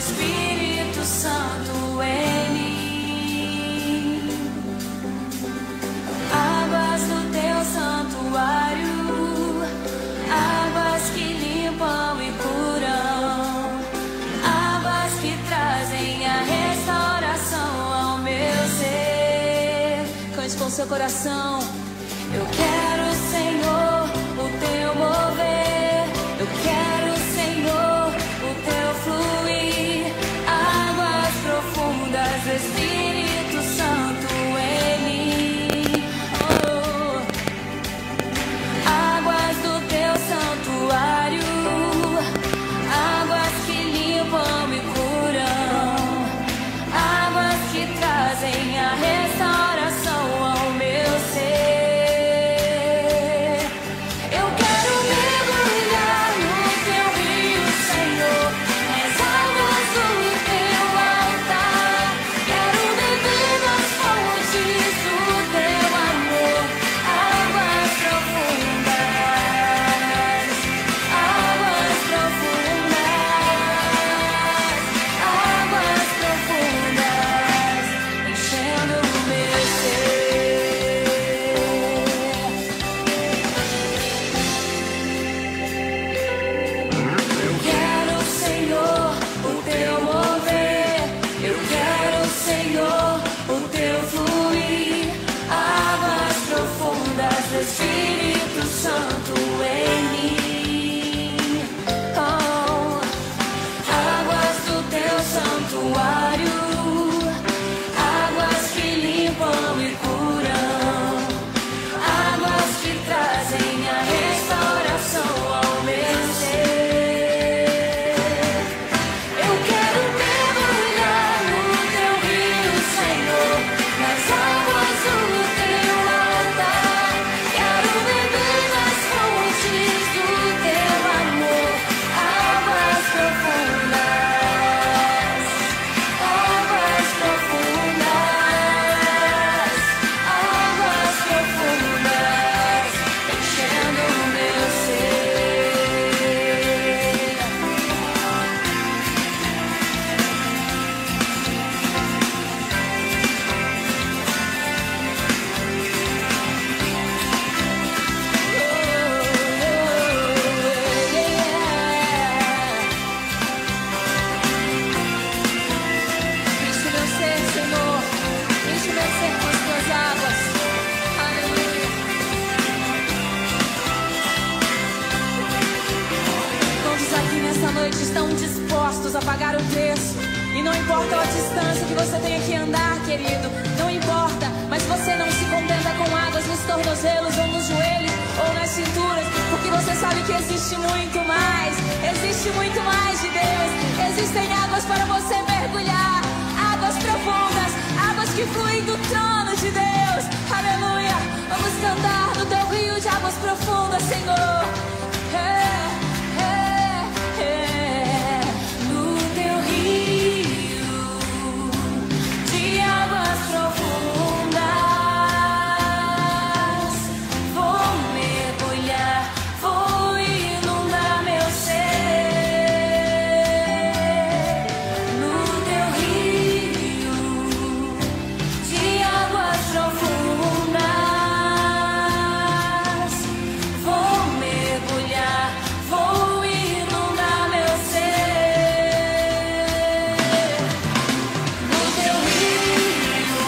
Espírito Santo em mim. Águas do teu santuário, águas que limpam e curam, águas que trazem a restauração ao meu ser. Cante com seu coração. Eu quero, Senhor, o teu mover. Eu quero, Senhor, o teu fluir. Águas profundas do Espírito Santo em mim. Oh. Águas do teu santuário, águas que limpam e curam, águas que trazem a restauração ao meu ser. Espírito Santo em mim. Oh. Águas do teu santuário, águas que limpam e curam, águas que trazem a restauração ao meu ser. Eu quero mergulhar no teu rio, Senhor, nas águas do teu altar. Quero beber nas fontes do teu amor, águas profundas, águas profundas, águas profundas, enchendo o meu ser. Enche meu ser, Senhor. Enche meu ser com as tuas águas. Aleluia. Todos aqui nessa noite estão dispostos a pagar o preço. E não importa a distância que você tenha que andar, querido. Não importa, mas você não se contenta com águas nos tornozelos ou nos joelhos ou nas cinturas, porque você sabe que existe muito mais. Existe muito mais de Deus. Existem águas para você mergulhar, águas profundas, águas que fluem do trono de Deus. Aleluia. Vamos cantar no teu rio de águas profundas, Senhor. No teu rio de águas profundas, vou mergulhar, vou inundar meu ser. No teu rio de águas profundas, vou mergulhar, vou inundar meu ser. No teu rio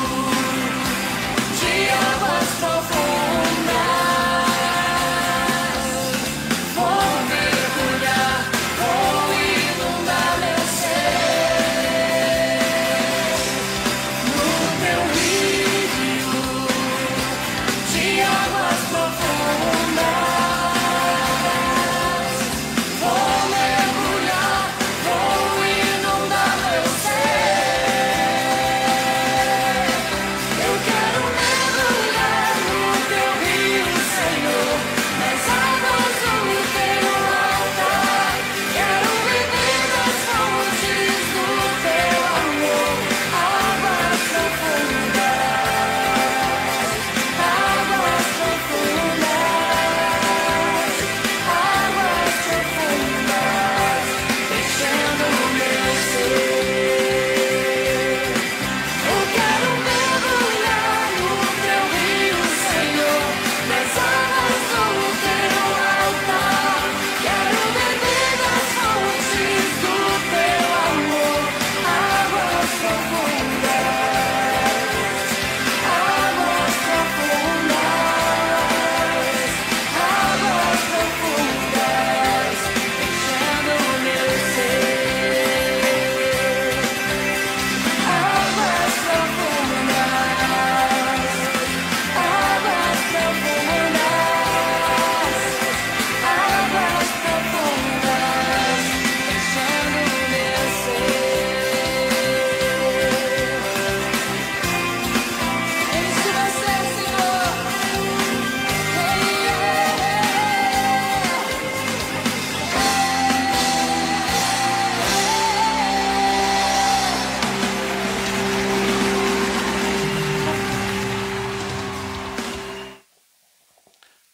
de águas profundas, vou mergulhar, vou inundar meu ser. No teu rio de águas profundas, vou mergulhar, vou inundar meu ser. Eu quero mergulhar no teu rio, Senhor, nas águas do teu altar. Quero beber das fontes do teu amor, águas profundas, águas profundas,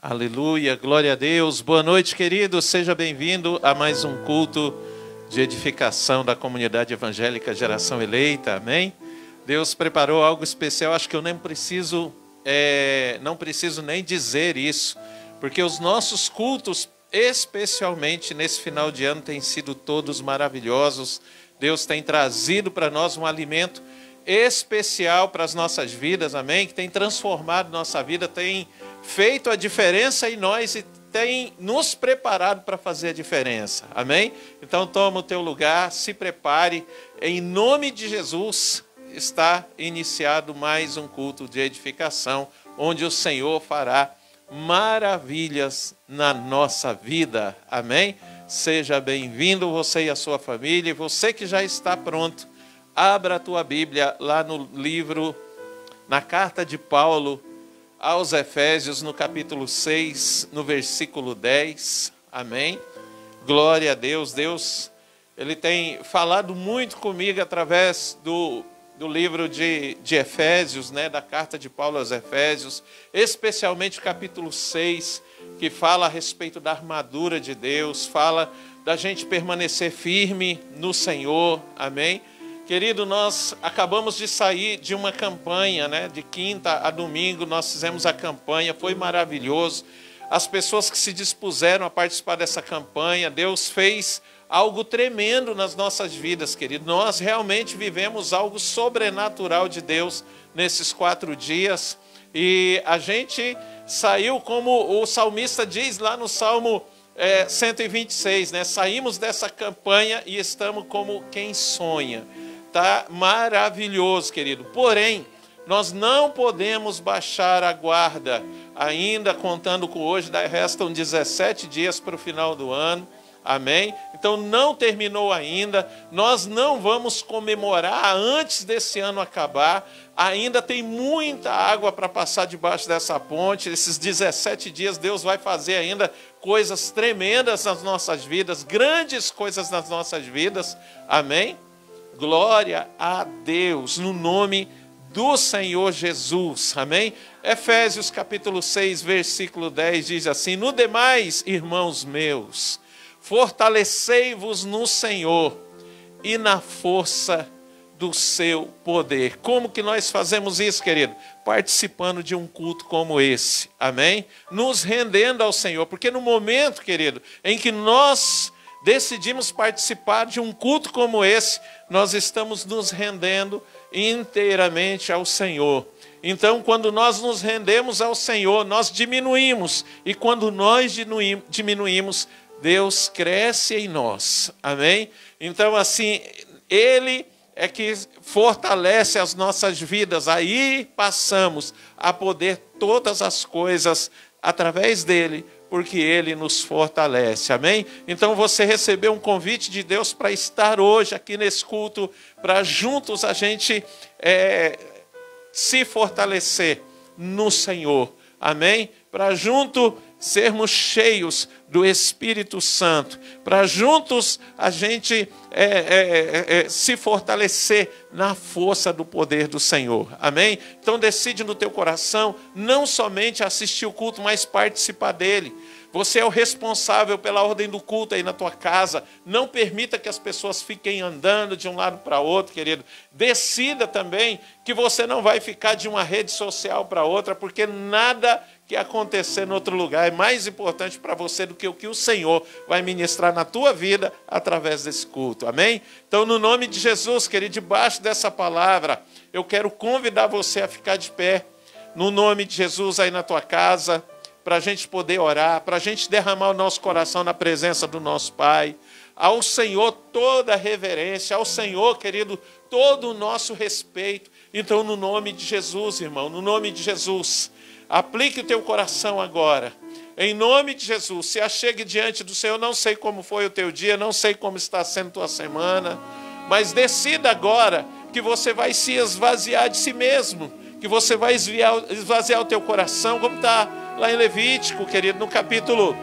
Aleluia, glória a Deus. Boa noite, querido. Seja bem-vindo a mais um culto de edificação da comunidade evangélica Geração Eleita. Amém? Deus preparou algo especial. Acho que eu não preciso nem dizer isso, porque os nossos cultos, especialmente nesse final de ano, têm sido todos maravilhosos. Deus tem trazido para nós um alimento especial para as nossas vidas, amém? Que tem transformado nossa vida, tem feito a diferença em nós e tem nos preparado para fazer a diferença, amém? Então toma o teu lugar, se prepare, em nome de Jesus. Está iniciado mais um culto de edificação, onde o Senhor fará maravilhas na nossa vida, amém? Seja bem-vindo você e a sua família, e você que já está pronto, abra a tua Bíblia lá no livro, na carta de Paulo aos Efésios, no capítulo 6, no versículo 10, amém? Glória a Deus. Deus, Ele tem falado muito comigo através do livro de Efésios, né, da carta de Paulo aos Efésios, especialmente o capítulo 6, que fala a respeito da armadura de Deus, fala da gente permanecer firme no Senhor, amém? Querido, nós acabamos de sair de uma campanha, né? De quinta a domingo nós fizemos a campanha, foi maravilhoso. As pessoas que se dispuseram a participar dessa campanha, Deus fez algo tremendo nas nossas vidas, querido. Nós realmente vivemos algo sobrenatural de Deus nesses 4 dias. E a gente saiu, como o salmista diz lá no Salmo 126, né? Saímos dessa campanha e estamos como quem sonha. Tá maravilhoso, querido. Porém, nós não podemos baixar a guarda. Ainda contando com hoje, restam 17 dias para o final do ano. Amém? Então não terminou ainda. Nós não vamos comemorar antes desse ano acabar. Ainda tem muita água para passar debaixo dessa ponte. Esses 17 dias Deus vai fazer ainda coisas tremendas nas nossas vidas, grandes coisas nas nossas vidas. Amém? Glória a Deus, no nome do Senhor Jesus, amém? Efésios capítulo 6, versículo 10 diz assim: no demais, irmãos meus, fortalecei-vos no Senhor e na força do seu poder. Como que nós fazemos isso, querido? Participando de um culto como esse, amém? Nos rendendo ao Senhor, porque no momento, querido, em que nós decidimos participar de um culto como esse, nós estamos nos rendendo inteiramente ao Senhor. Então, quando nós nos rendemos ao Senhor, nós diminuímos. E quando nós diminuímos, Deus cresce em nós. Amém? Então, assim, Ele é que fortalece as nossas vidas. Aí passamos a poder todas as coisas através dEle, porque Ele nos fortalece, amém? Então você recebeu um convite de Deus para estar hoje aqui nesse culto, para juntos a gente se fortalecer no Senhor, amém? Para juntos sermos cheios do Espírito Santo, para juntos a gente se fortalecer na força do poder do Senhor, amém? Então decide no teu coração não somente assistir o culto, mas participar dele. Você é o responsável pela ordem do culto aí na tua casa. Não permita que as pessoas fiquem andando de um lado para outro, querido. Decida também que você não vai ficar de uma rede social para outra, porque nada que acontecer em outro lugar é mais importante para você do que o que o Senhor vai ministrar na tua vida através desse culto, amém? Então, no nome de Jesus, querido, debaixo dessa palavra, eu quero convidar você a ficar de pé, no nome de Jesus aí na tua casa, para a gente poder orar, para a gente derramar o nosso coração na presença do nosso Pai. Ao Senhor toda a reverência, ao Senhor, querido, todo o nosso respeito. Então, no nome de Jesus, irmão, no nome de Jesus, aplique o teu coração agora. Em nome de Jesus, se achegue diante do Senhor. Não sei como foi o teu dia, não sei como está sendo tua semana, mas decida agora que você vai se esvaziar de si mesmo, que você vai esvaziar o teu coração, como está lá em Levítico, querido, no capítulo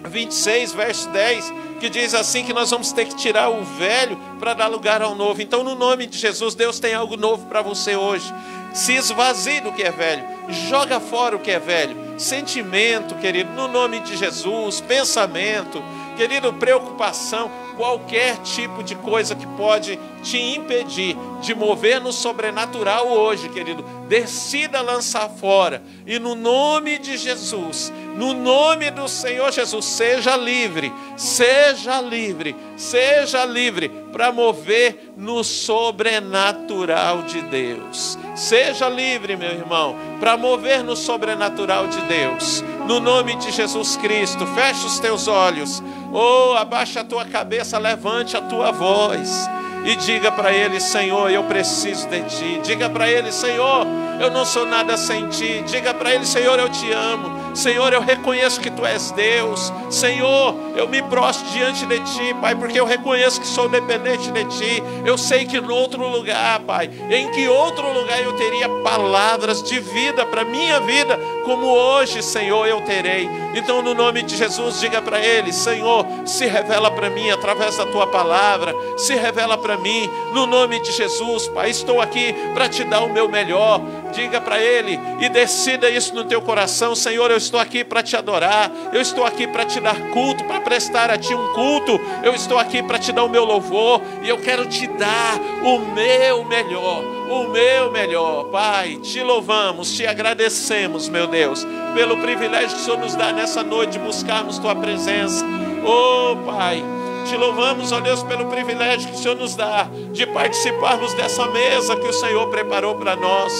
26, verso 10, que diz assim que nós vamos ter que tirar o velho para dar lugar ao novo. Então, no nome de Jesus, Deus tem algo novo para você hoje. Se esvazie do que é velho, joga fora o que é velho, sentimento, querido, no nome de Jesus, pensamento, querido, preocupação, qualquer tipo de coisa que pode te impedir de mover no sobrenatural hoje, querido, decida lançar fora. E no nome de Jesus, no nome do Senhor Jesus, seja livre, seja livre, seja livre para mover no sobrenatural de Deus. Seja livre, meu irmão, para mover no sobrenatural de Deus. No nome de Jesus Cristo, fecha os teus olhos. Oh, abaixa a tua cabeça, levante a tua voz e diga para Ele: Senhor, eu preciso de Ti. Diga para Ele: Senhor, eu não sou nada sem Ti. Diga para Ele: Senhor, eu Te amo. Senhor, eu reconheço que Tu és Deus. Senhor, eu me prostro diante de Ti, Pai, porque eu reconheço que sou dependente de Ti. Eu sei que no outro lugar, Pai, em que outro lugar eu teria palavras de vida para minha vida, como hoje, Senhor, eu terei. Então, no nome de Jesus, diga para Ele: Senhor, se revela para mim através da Tua palavra, se revela para mim, no nome de Jesus, Pai, estou aqui para Te dar o meu melhor. Diga para Ele e decida isso no teu coração: Senhor, eu estou aqui para Te adorar, eu estou aqui para Te dar culto, para prestar a Ti um culto, eu estou aqui para Te dar o meu louvor, e eu quero Te dar o meu melhor, o meu melhor. Pai, Te louvamos, Te agradecemos, meu Deus, pelo privilégio que o Senhor nos dá nessa noite de buscarmos Tua presença. Oh, Pai, Te louvamos, ó Deus, pelo privilégio que o Senhor nos dá de participarmos dessa mesa que o Senhor preparou para nós.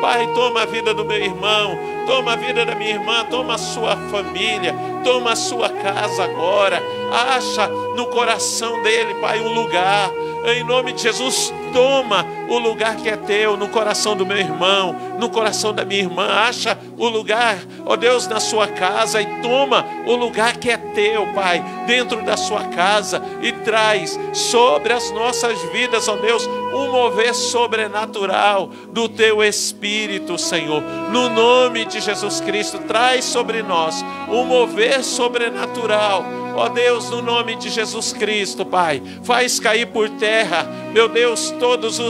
Pai, toma a vida do meu irmão, toma a vida da minha irmã, toma a sua família, toma a sua casa agora. Acha no coração dele, Pai, um lugar. Em nome de Jesus, toma o lugar que é teu no coração do meu irmão, no coração da minha irmã. Acha o lugar, ó Deus, na sua casa, e toma o lugar que é teu, Pai, dentro da sua casa, e traz sobre as nossas vidas, ó Deus, um mover sobrenatural do teu Espírito, Senhor. No nome de Jesus Cristo, traz sobre nós um mover sobrenatural. Ó Deus, no nome de Jesus Cristo, Pai, faz cair por terra, meu Deus, todas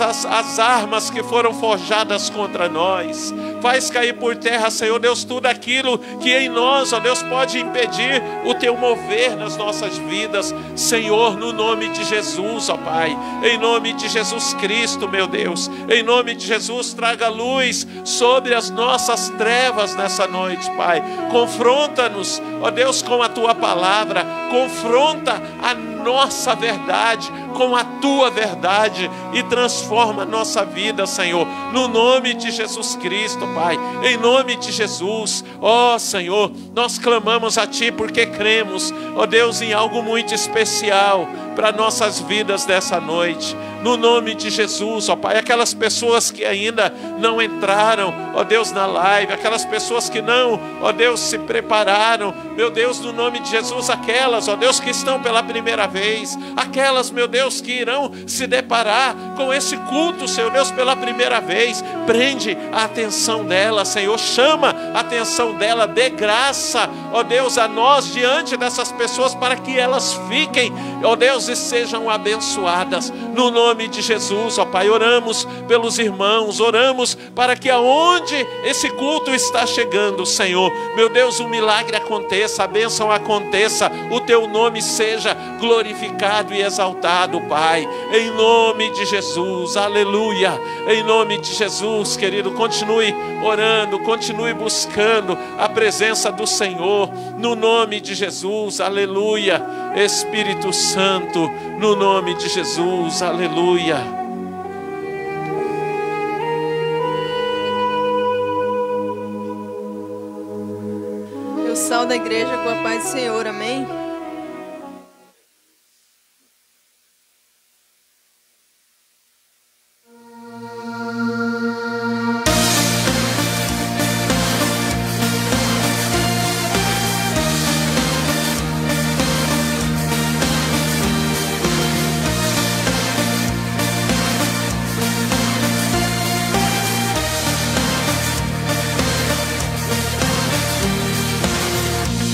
as armas que foram forjadas contra nós. Faz cair por terra, Senhor Deus, tudo aquilo que em nós, ó Deus, pode impedir o teu mover nas nossas vidas, Senhor, no nome de Jesus, ó Pai, em nome de Jesus Cristo, meu Deus, em nome de Jesus, traga luz sobre as nossas trevas nessa noite, Pai. Confronta-nos, ó Deus, com a tua palavra, confronta a nossa verdade com a tua verdade e transforma a nossa vida, Senhor, no nome de Jesus Cristo, Pai, em nome de Jesus. Ó Senhor, nós clamamos a Ti porque cremos, ó Deus, em algo muito especial para nossas vidas dessa noite, no nome de Jesus, ó Pai. Aquelas pessoas que ainda não entraram, ó Deus, na live, aquelas pessoas que não, ó Deus, se prepararam, meu Deus, no nome de Jesus, aquelas, ó Deus, que estão pela primeira vez, aquelas, meu Deus, que irão se deparar com esse culto, Senhor Deus, pela primeira vez, prende a atenção dela, Senhor, chama a atenção dela, dê graça, ó Deus, a nós diante dessas pessoas, para que elas fiquem, ó Deus, e sejam abençoadas, no nome de Jesus, ó Pai. Oramos pelos irmãos, oramos para que aonde esse culto está chegando, Senhor, meu Deus, um milagre aconteça, a bênção aconteça, o Teu nome seja glorificado e exaltado, Pai, em nome de Jesus, aleluia, em nome de Jesus, querido, continue orando, continue buscando a presença do Senhor, no nome de Jesus, aleluia, Espírito Santo, no nome de Jesus, aleluia. Eu saúdo a igreja com a paz do Senhor, amém?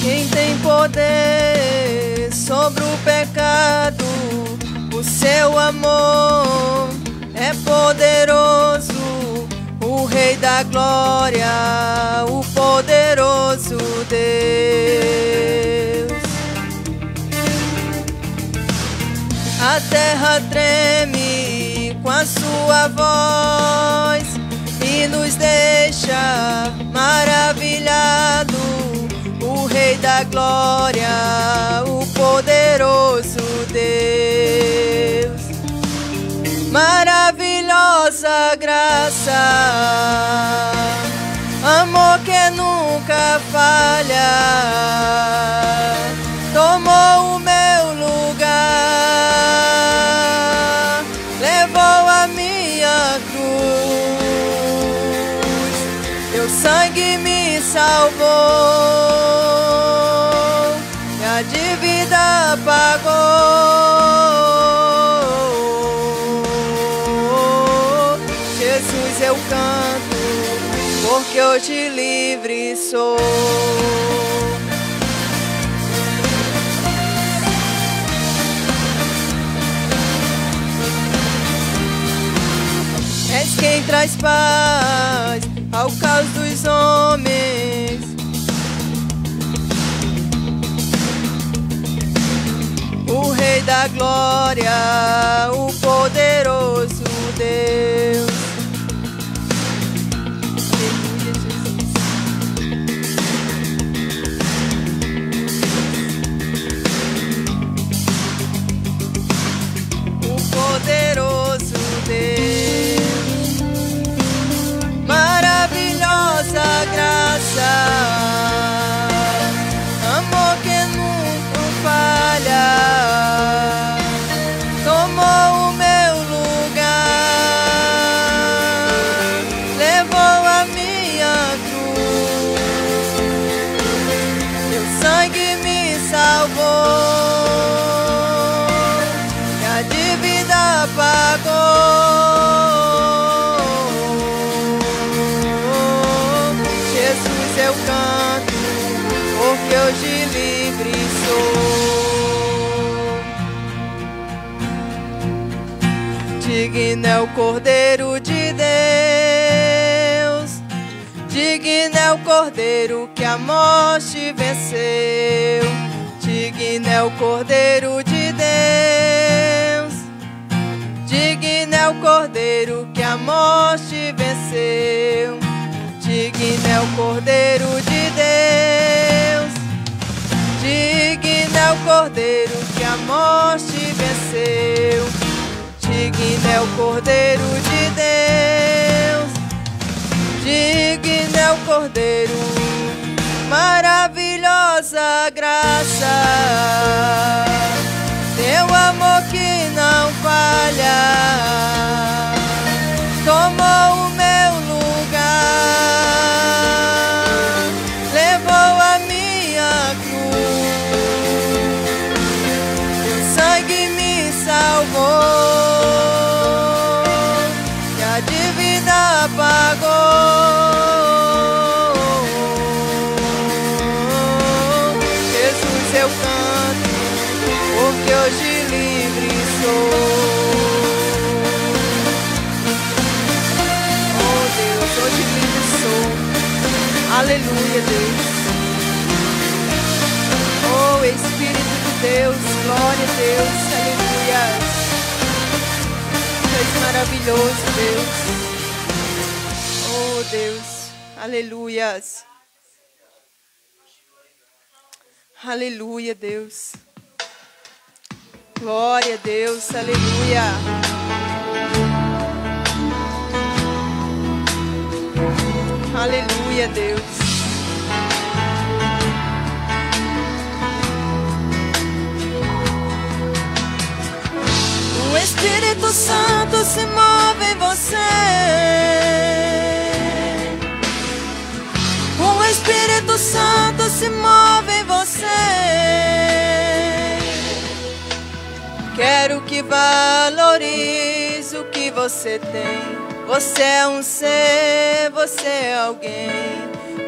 Quem tem poder sobre o pecado, o seu amor é poderoso, o Rei da Glória, o poderoso Deus. A terra treme com a sua voz e nos deixa maravilhado. O Rei da Glória, o poderoso Deus. Maravilhosa graça, amor que nunca falha, tomou o meu lugar, levou a minha cruz, teu sangue me salvou, e a dívida pagou. Jesus, eu canto, porque hoje livre sou. És quem traz paz ao caos dos homens. O Rei da Glória, o poderoso Deus. Poderoso Deus, maravilhosa graça, amor que nunca falha, tomou o meu lugar, levou a minha cruz, teu sangue me salvou. Pagou. Jesus, eu canto, porque hoje livre sou. Digno é o Cordeiro de Deus, digno é o Cordeiro que a morte venceu, digno é o Cordeiro de Deus, digno é o Cordeiro que a morte venceu, digno é o Cordeiro de Deus, digno é o Cordeiro que a morte venceu, digno é o Cordeiro de Deus, digno é o Cordeiro, maravilhosa graça, teu amor que não falha, tomou o meu lugar, levou a minha cruz, teu sangue me salvou, e a dívida pagou. Jesus, eu canto, porque hoje livre sou. Oh Deus, hoje livre sou. Aleluia, Deus. Oh Espírito de Deus, glória a Deus, aleluia. Tu és maravilhoso, Deus. Oh Deus, aleluias. Aleluia, Deus. Glória a Deus, aleluia. Aleluia, Deus. O Espírito Santo se move em você. O Espírito Santo se move em você. Quero que valorize o que você tem. Você é um ser, você é alguém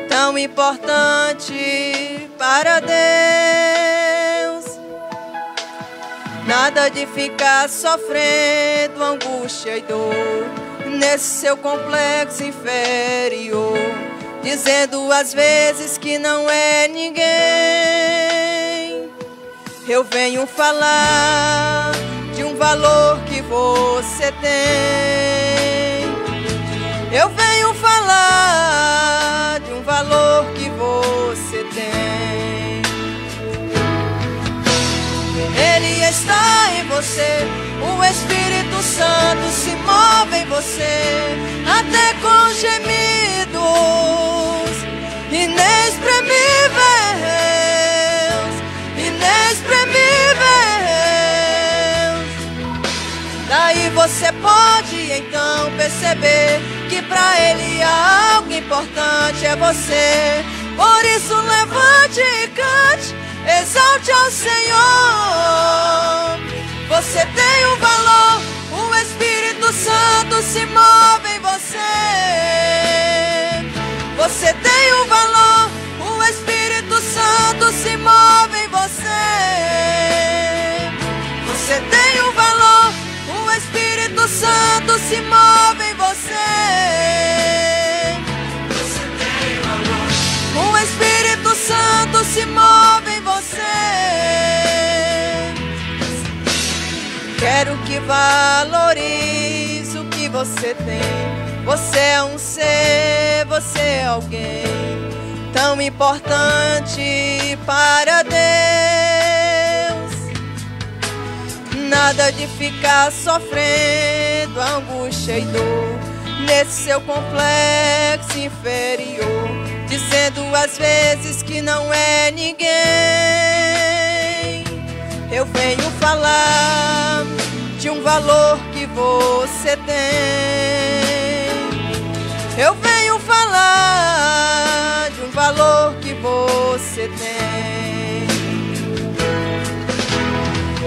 tão importante para Deus. Nada de ficar sofrendo angústia e dor nesse seu complexo inferior. dizendo às vezes que não é ninguém. Eu venho falar de um valor que você tem. Eu venho falar de um valor que você tem. Ele está em você, o Espírito Santo se move em você, até com gemidos inexprimíveis, inexprimíveis. Daí você pode então perceber que pra Ele algo importante é você. Por isso levante e cante, exalte ao Senhor. Você tem um valor, o Espírito Santo se move em você. Você tem um valor, o Espírito Santo se move em você. Você tem um valor, o Espírito Santo se move em você. Você tem valor, o Espírito Santo se move em você. Quero que valorize o que você tem. Você é um ser, você é alguém tão importante para Deus. Nada de ficar sofrendo angústia e dor nesse seu complexo inferior, dizendo às vezes que não é ninguém. Eu venho falar de um valor que você tem. Eu venho falar de um valor que você tem.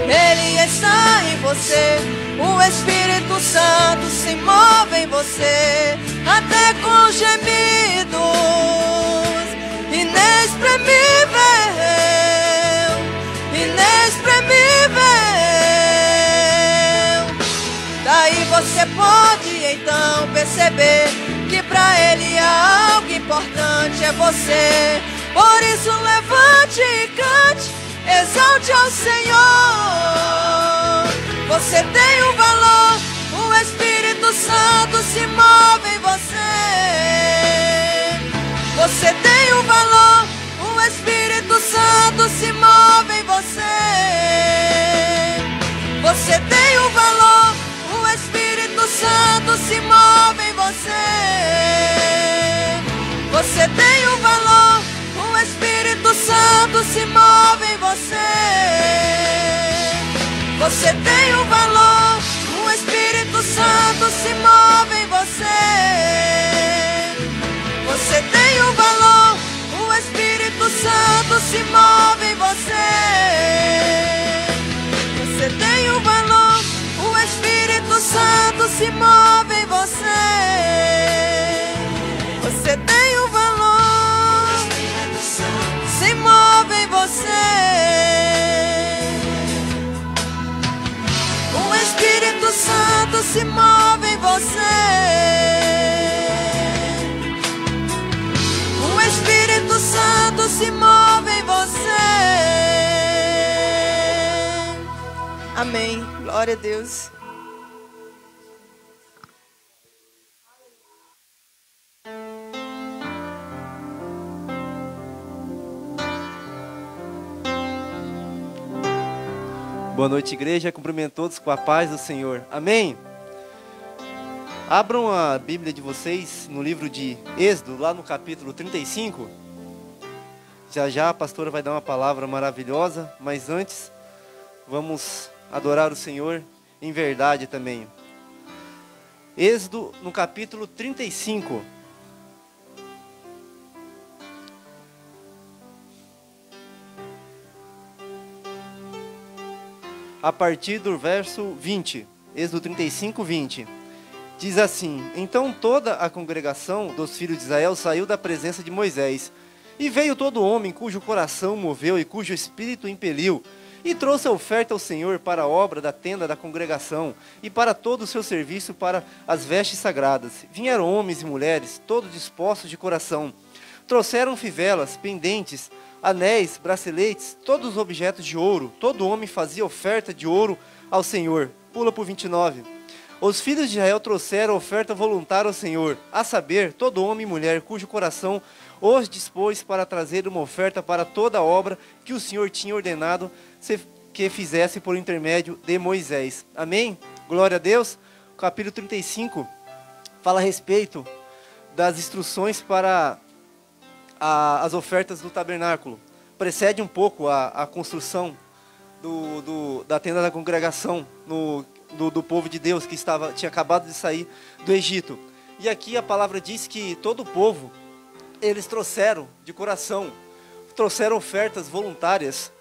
Ele está em você, o Espírito Santo se move em você, até com gemidos inexprimíveis, inexprimíveis. Daí você pode então perceber que pra Ele algo importante é você. Por isso levante e cante, exalte ao Senhor. Você tem um valor, o Espírito Santo se move em você. Você tem um valor, o Espírito Santo se move em você. Você tem um valor, o Espírito Santo se move em você. Você tem um valor, o Espírito Santo se move em você. Você tem um valor, o Espírito Santo se move em você. Você tem um valor, o Espírito Santo se move em você. Você tem um valor, o Espírito Santo se move em você. Você tem um valor, se move em você. O Espírito Santo se move em você. O Espírito Santo se move em você. Amém. Glória a Deus. Boa noite, igreja. Cumprimento todos com a paz do Senhor. Amém? Abram a Bíblia de vocês no livro de Êxodo, lá no capítulo 35. Já já a pastora vai dar uma palavra maravilhosa, mas antes vamos adorar o Senhor em verdade também. Êxodo no capítulo 35. A partir do verso 20, Êxodo 35, 20, diz assim: Então toda a congregação dos filhos de Israel saiu da presença de Moisés, e veio todo homem cujo coração moveu e cujo espírito impeliu, E trouxe a oferta ao Senhor para a obra da tenda da congregação e para todo o seu serviço para as vestes sagradas. Vieram homens e mulheres, todos dispostos de coração. Trouxeram fivelas, pendentes, anéis, braceletes, todos os objetos de ouro. Todo homem fazia oferta de ouro ao Senhor. Pula por 29. Os filhos de Israel trouxeram oferta voluntária ao Senhor, a saber, todo homem e mulher cujo coração os dispôs para trazer uma oferta para toda a obra que o Senhor tinha ordenado que fizesse por intermédio de Moisés. Amém? Glória a Deus. O capítulo 35 fala a respeito das instruções para as ofertas do tabernáculo. Precede um pouco a construção da tenda da congregação do povo de Deus que tinha acabado de sair do Egito. E aqui a palavra diz que todo o povo, eles trouxeram de coração, trouxeram ofertas voluntárias.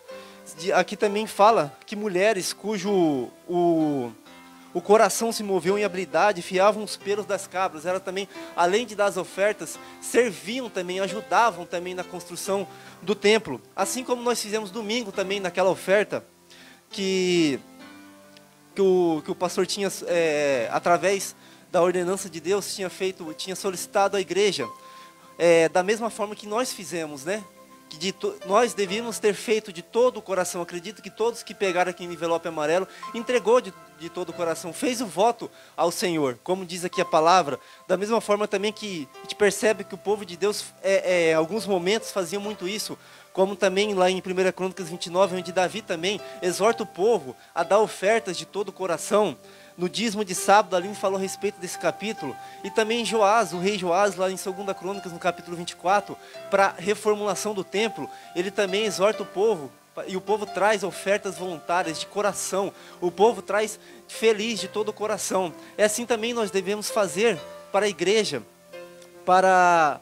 Aqui também fala que mulheres cujo o coração se moveu em habilidade, fiavam os pelos das cabras. Ela também, além de dar as ofertas, serviam também, ajudavam também na construção do templo. Assim como nós fizemos domingo também naquela oferta que o pastor tinha, através da ordenança de Deus, tinha solicitado à igreja. Da mesma forma que nós fizemos, né? Que nós devíamos ter feito de todo o coração. Acredito que todos que pegaram aqui no envelope amarelo, entregou de todo o coração, fez o voto ao Senhor, como diz aqui a palavra. Da mesma forma também que a gente percebe que o povo de Deus, em alguns momentos, fazia muito isso, como também lá em 1 Crônicas 29, onde Davi também exorta o povo a dar ofertas de todo o coração. No dízimo de sábado, ali falou a respeito desse capítulo. E também Joás, o rei Joás, lá em 2 Crônicas, no capítulo 24, para a reformulação do templo, ele também exorta o povo, e o povo traz ofertas voluntárias de coração. O povo traz feliz de todo o coração. É assim também nós devemos fazer para a igreja, para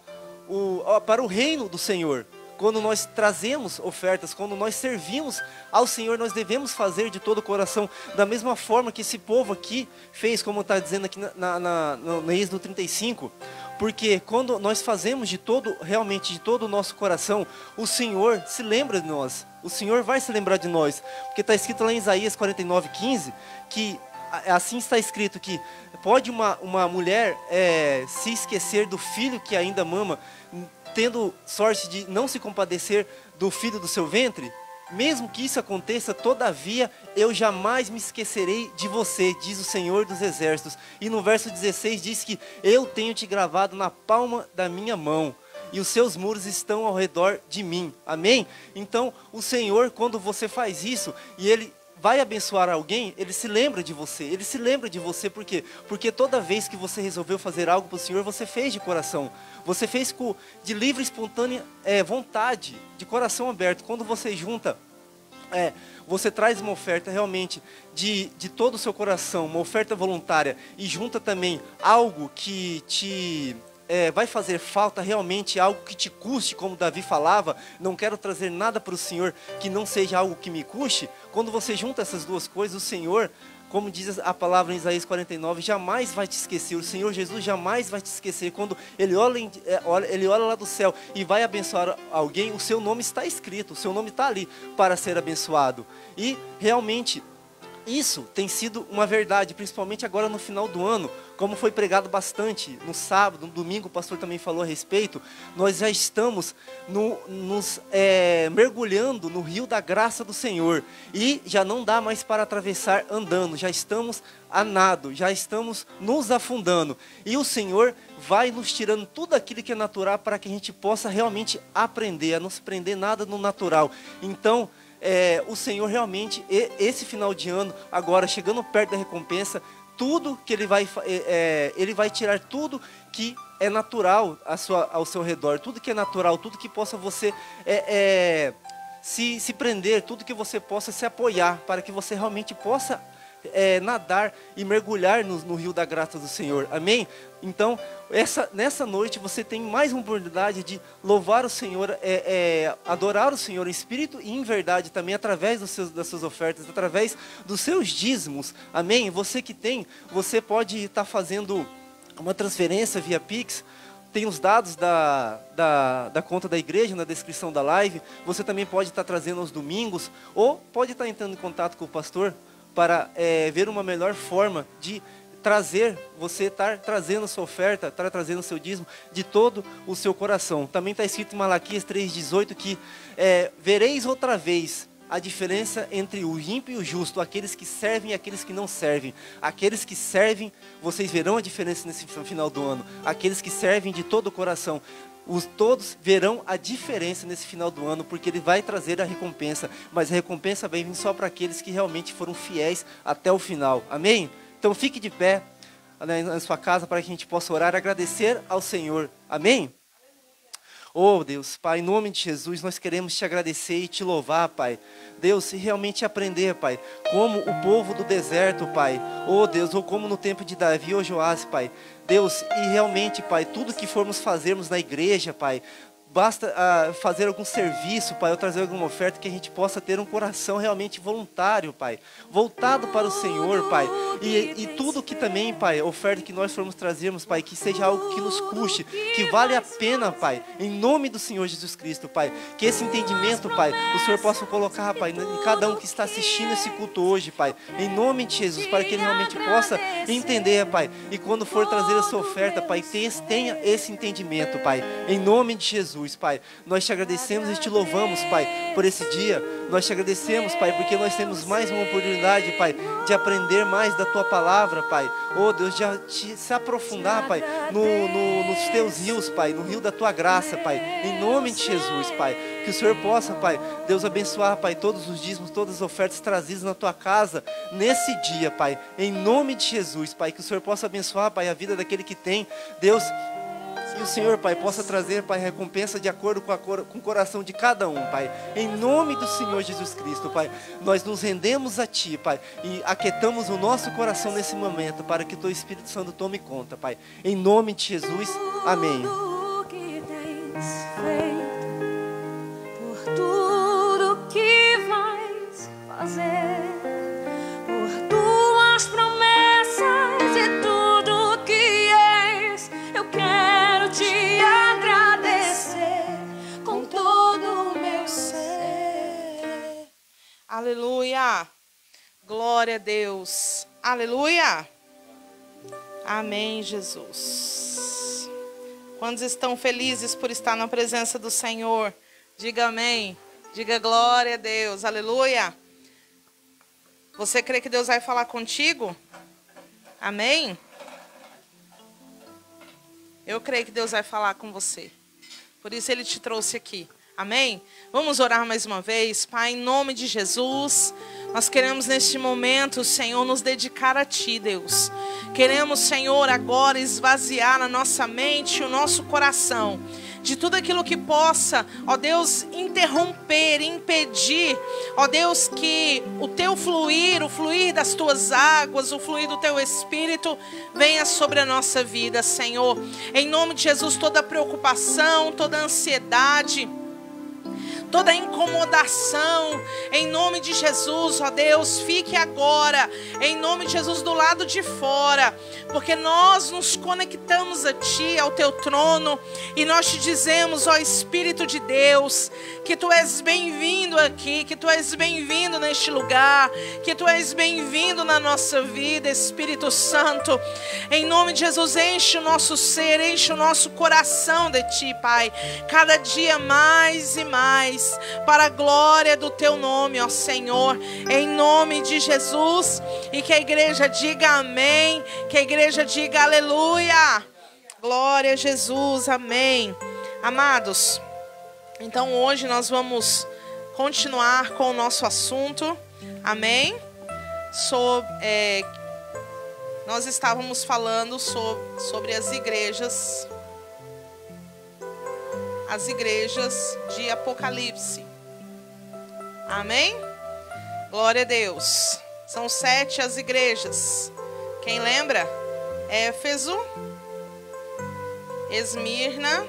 o reino do Senhor. Quando nós trazemos ofertas, quando nós servimos ao Senhor, nós devemos fazer de todo o coração, da mesma forma que esse povo aqui fez, como está dizendo aqui no Êxodo 35, porque quando nós fazemos realmente de todo o nosso coração, o Senhor se lembra de nós, o Senhor vai se lembrar de nós, porque está escrito lá em Isaías 49:15, que assim está escrito que pode uma mulher se esquecer do filho que ainda mama, tendo sorte de não se compadecer do filho do seu ventre? Mesmo que isso aconteça, todavia eu jamais me esquecerei de você, diz o Senhor dos Exércitos. E no verso 16 diz que eu tenho te gravado na palma da minha mão, e os seus muros estão ao redor de mim. Amém? Então o Senhor, quando você faz isso e Ele vai abençoar alguém, Ele se lembra de você. Ele se lembra de você por quê? Porque toda vez que você resolveu fazer algo para o Senhor, você fez de coração. Você fez de livre e espontânea vontade, de coração aberto. Quando você junta, você traz uma oferta realmente de todo o seu coração, uma oferta voluntária, e junta também algo que vai fazer falta realmente, algo que te custe, como Davi falava, não quero trazer nada para o Senhor que não seja algo que me custe. Quando você junta essas duas coisas, o Senhor, como diz a palavra em Isaías 49, jamais vai te esquecer. O Senhor Jesus jamais vai te esquecer. Quando Ele olha lá do céu e vai abençoar alguém, o seu nome está escrito, o seu nome está ali para ser abençoado. E realmente isso tem sido uma verdade, principalmente agora no final do ano, como foi pregado bastante no sábado, no domingo o pastor também falou a respeito. Nós já estamos mergulhando no rio da graça do Senhor, e já não dá mais para atravessar andando, já estamos a nado, já estamos nos afundando, e o Senhor vai nos tirando tudo aquilo que é natural, para que a gente possa realmente aprender a não se prender nada no natural. Então o Senhor realmente, esse final de ano, agora chegando perto da recompensa, tudo que Ele vai tirar tudo que é natural ao seu redor, tudo que é natural, tudo que possa você se prender, tudo que você possa se apoiar, para que você realmente possa nadar e mergulhar no rio da graça do Senhor. Amém? Então, nessa noite você tem mais uma oportunidade de louvar o Senhor, adorar o Senhor em espírito e em verdade também, através das suas ofertas, através dos seus dízimos. Amém? Você que tem, você pode estar fazendo uma transferência via Pix. tem os dados da conta da igreja na descrição da live. Você também pode estar trazendo aos domingos, ou pode estar entrando em contato com o pastor para ver uma melhor forma de trazer, você estar trazendo a sua oferta, estar trazendo o seu dízimo de todo o seu coração. Também está escrito em Malaquias 3,18 que vereis outra vez a diferença entre o ímpio e o justo, aqueles que servem e aqueles que não servem. Aqueles que servem, vocês verão a diferença nesse final do ano. Aqueles que servem de todo o coração, todos verão a diferença nesse final do ano, porque Ele vai trazer a recompensa. Mas a recompensa vai vir só para aqueles que realmente foram fiéis até o final. Amém? Então fique de pé na sua casa para que a gente possa orar e agradecer ao Senhor. Amém? Oh Deus, Pai, em nome de Jesus, nós queremos Te agradecer e Te louvar, Pai. Deus, e realmente aprender, Pai, como o povo do deserto, Pai. Oh Deus, ou como no tempo de Davi ou Joás, Pai. Deus, e realmente, Pai, tudo que formos fazermos na igreja, Pai, basta fazer algum serviço, Pai, ou trazer alguma oferta, que a gente possa ter um coração realmente voluntário, Pai, voltado para o Senhor, Pai, e tudo que também, Pai, oferta que nós formos trazermos, Pai, que seja algo que nos custe, que vale a pena, Pai, em nome do Senhor Jesus Cristo, Pai, que esse entendimento, Pai, o Senhor possa colocar, Pai, em cada um que está assistindo esse culto hoje, Pai, em nome de Jesus, para que ele realmente possa entender, Pai, e quando for trazer a sua oferta, Pai, tenha esse entendimento, Pai, em nome de Jesus, Pai. Nós Te agradecemos e Te louvamos, Pai, por esse dia. Nós Te agradecemos, Pai, porque nós temos mais uma oportunidade, Pai, de aprender mais da Tua palavra, Pai. Oh Deus, de se aprofundar, Pai, nos Teus rios, Pai, no rio da Tua graça, Pai, em nome de Jesus, Pai. Que o Senhor possa, Pai, Deus abençoar, Pai, todos os dízimos, todas as ofertas trazidas na Tua casa nesse dia, Pai, em nome de Jesus, Pai. Que o Senhor possa abençoar, Pai, a vida daquele que tem, Deus. E o Senhor, Pai, possa trazer, Pai, recompensa de acordo com o coração de cada um, Pai. Em nome do Senhor Jesus Cristo, Pai. Nós nos rendemos a Ti, Pai. E aquietamos o nosso coração nesse momento, para que o Teu Espírito Santo tome conta, Pai. Em nome de Jesus, amém. Tudo que tens feito, por tudo que vais fazer, por Tuas promessas e tudo que és, eu quero Te agradecer com todo o meu ser. Aleluia. Glória a Deus. Aleluia. Amém, Jesus. Quantos estão felizes por estar na presença do Senhor? Diga amém. Diga glória a Deus. Aleluia. Você crê que Deus vai falar contigo? Amém? Eu creio que Deus vai falar com você. Por isso Ele te trouxe aqui. Amém? Vamos orar mais uma vez. Pai, em nome de Jesus, nós queremos neste momento, Senhor, nos dedicar a Ti, Deus. Queremos, Senhor, agora esvaziar a nossa mente, o nosso coração, de tudo aquilo que possa, ó Deus, interromper, impedir, ó Deus, que o Teu fluir, o fluir das Tuas águas, o fluir do Teu Espírito venha sobre a nossa vida, Senhor. Em nome de Jesus, toda preocupação, toda ansiedade, toda incomodação, em nome de Jesus, ó Deus, fique agora, em nome de Jesus, do lado de fora, porque nós nos conectamos a Ti, ao Teu trono, e nós Te dizemos, ó Espírito de Deus, que Tu és bem-vindo aqui, que Tu és bem-vindo neste lugar, que Tu és bem-vindo na nossa vida, Espírito Santo. Em nome de Jesus, enche o nosso ser, enche o nosso coração de Ti, Pai, cada dia mais e mais, para a glória do Teu nome, ó Senhor, em nome de Jesus. E que a igreja diga amém, que a igreja diga aleluia, glória a Jesus, amém. Amados, então hoje nós vamos continuar com o nosso assunto, amém? Nós estávamos falando sobre as igrejas de Apocalipse. Amém? Glória a Deus. São 7 as igrejas. Quem lembra? Éfeso, Esmirna,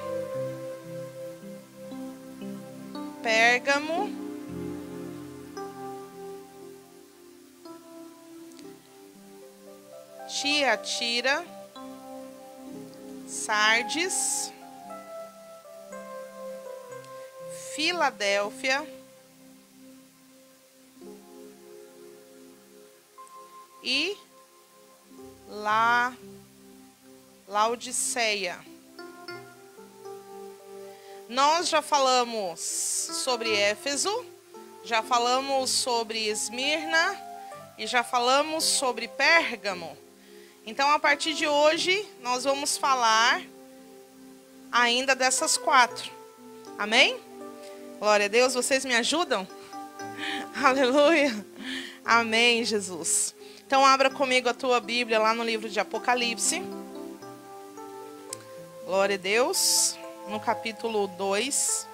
Pérgamo, Tiatira, Sardes Filadélfia e Laodiceia. Nós já falamos sobre Éfeso, já falamos sobre Esmirna e já falamos sobre Pérgamo. Então, a partir de hoje, nós vamos falar ainda dessas 4. Amém? Glória a Deus, vocês me ajudam? Aleluia. Amém, Jesus. Então, abra comigo a tua Bíblia lá no livro de Apocalipse. Glória a Deus. No capítulo 2.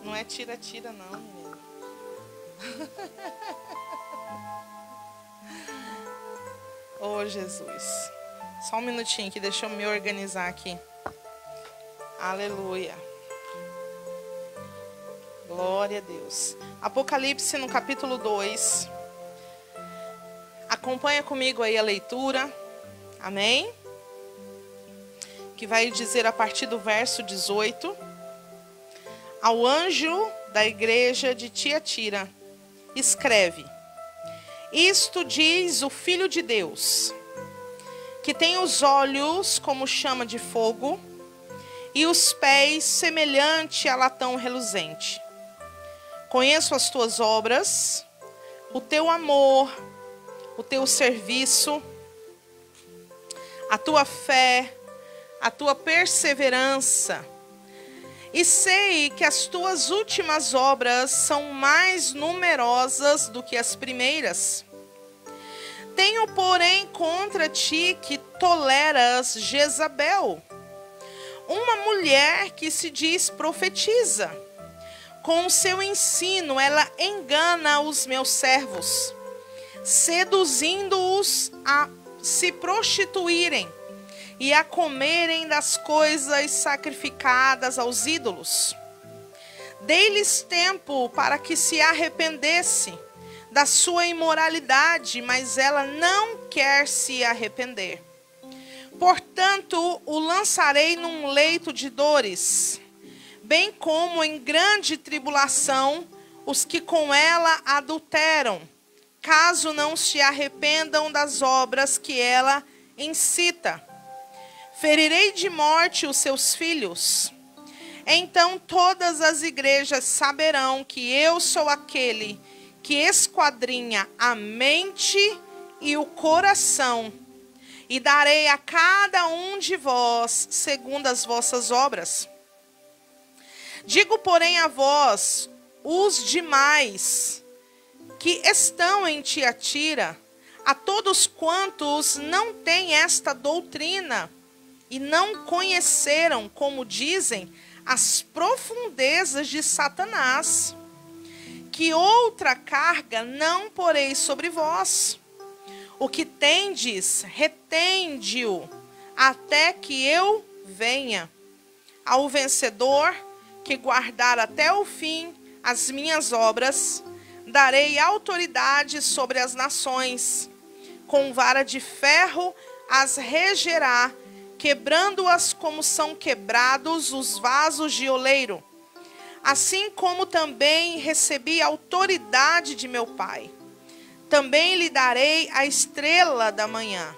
Não é tira-tira não, menino. Oh, Jesus. Só um minutinho aqui, deixa eu me organizar aqui. Aleluia. Glória a Deus. Apocalipse no capítulo 2. Acompanha comigo aí a leitura. Amém? Que vai dizer a partir do verso 18. Ao anjo da igreja de Tiatira, escreve: Isto diz o Filho de Deus, que tem os olhos como chama de fogo e os pés semelhante a latão reluzente. Conheço as tuas obras, o teu amor, o teu serviço, a tua fé, a tua perseverança, e sei que as tuas últimas obras são mais numerosas do que as primeiras. Tenho, porém, contra ti que toleras Jezabel, uma mulher que se diz profetiza. Com o seu ensino, ela engana os meus servos, seduzindo-os a se prostituírem e a comerem das coisas sacrificadas aos ídolos. Dei-lhes tempo para que se arrependesse da sua imoralidade, mas ela não quer se arrepender. Portanto, o lançarei num leito de dores, bem como em grande tribulação os que com ela adulteram, caso não se arrependam das obras que ela incita. Ferirei de morte os seus filhos. Então todas as igrejas saberão que eu sou aquele que esquadrinha a mente e o coração, e darei a cada um de vós segundo as vossas obras. Digo, porém, a vós, os demais que estão em Tiatira, a todos quantos não têm esta doutrina e não conheceram, como dizem, as profundezas de Satanás, que outra carga não porei sobre vós. O que tendes, retende-o, até que eu venha. Ao vencedor, que guardar até o fim as minhas obras, darei autoridade sobre as nações. Com vara de ferro as regerá, quebrando-as como são quebrados os vasos de oleiro. Assim como também recebi autoridade de meu Pai, também lhe darei a estrela da manhã.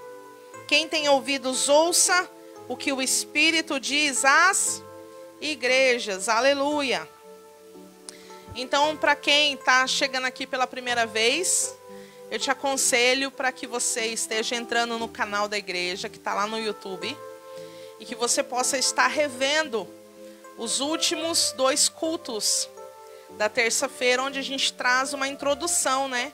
Quem tem ouvidos, ouça o que o Espírito diz às igrejas. Aleluia. Então, para quem está chegando aqui pela primeira vez, eu te aconselho para que você esteja entrando no canal da igreja, que está lá no YouTube, e que você possa estar revendo os últimos 2 cultos da terça-feira, onde a gente traz uma introdução, né,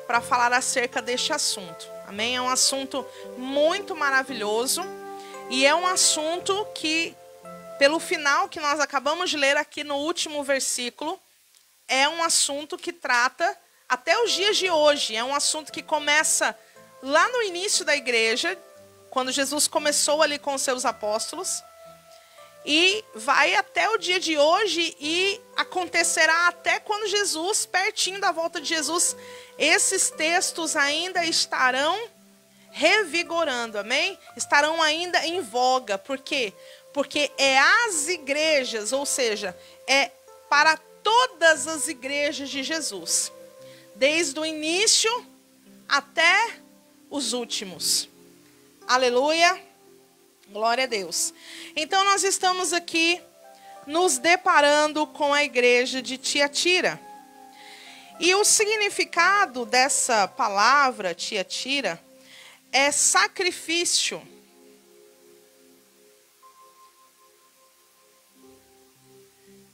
para falar acerca deste assunto. Amém? É um assunto muito maravilhoso e é um assunto que, pelo final que nós acabamos de ler aqui no último versículo, é um assunto que trata até os dias de hoje. É um assunto que começa lá no início da igreja, quando Jesus começou ali com os seus apóstolos, E vai até o dia de hoje e acontecerá até quando Jesus, pertinho da volta de Jesus, esses textos ainda estarão revigorando, amém? Estarão ainda em voga. Por quê? Porque é as igrejas, ou seja, é para todas as igrejas de Jesus, desde o início até os últimos. Aleluia, glória a Deus. Então nós estamos aqui nos deparando com a igreja de Tiatira. E o significado dessa palavra, Tiatira, é sacrifício.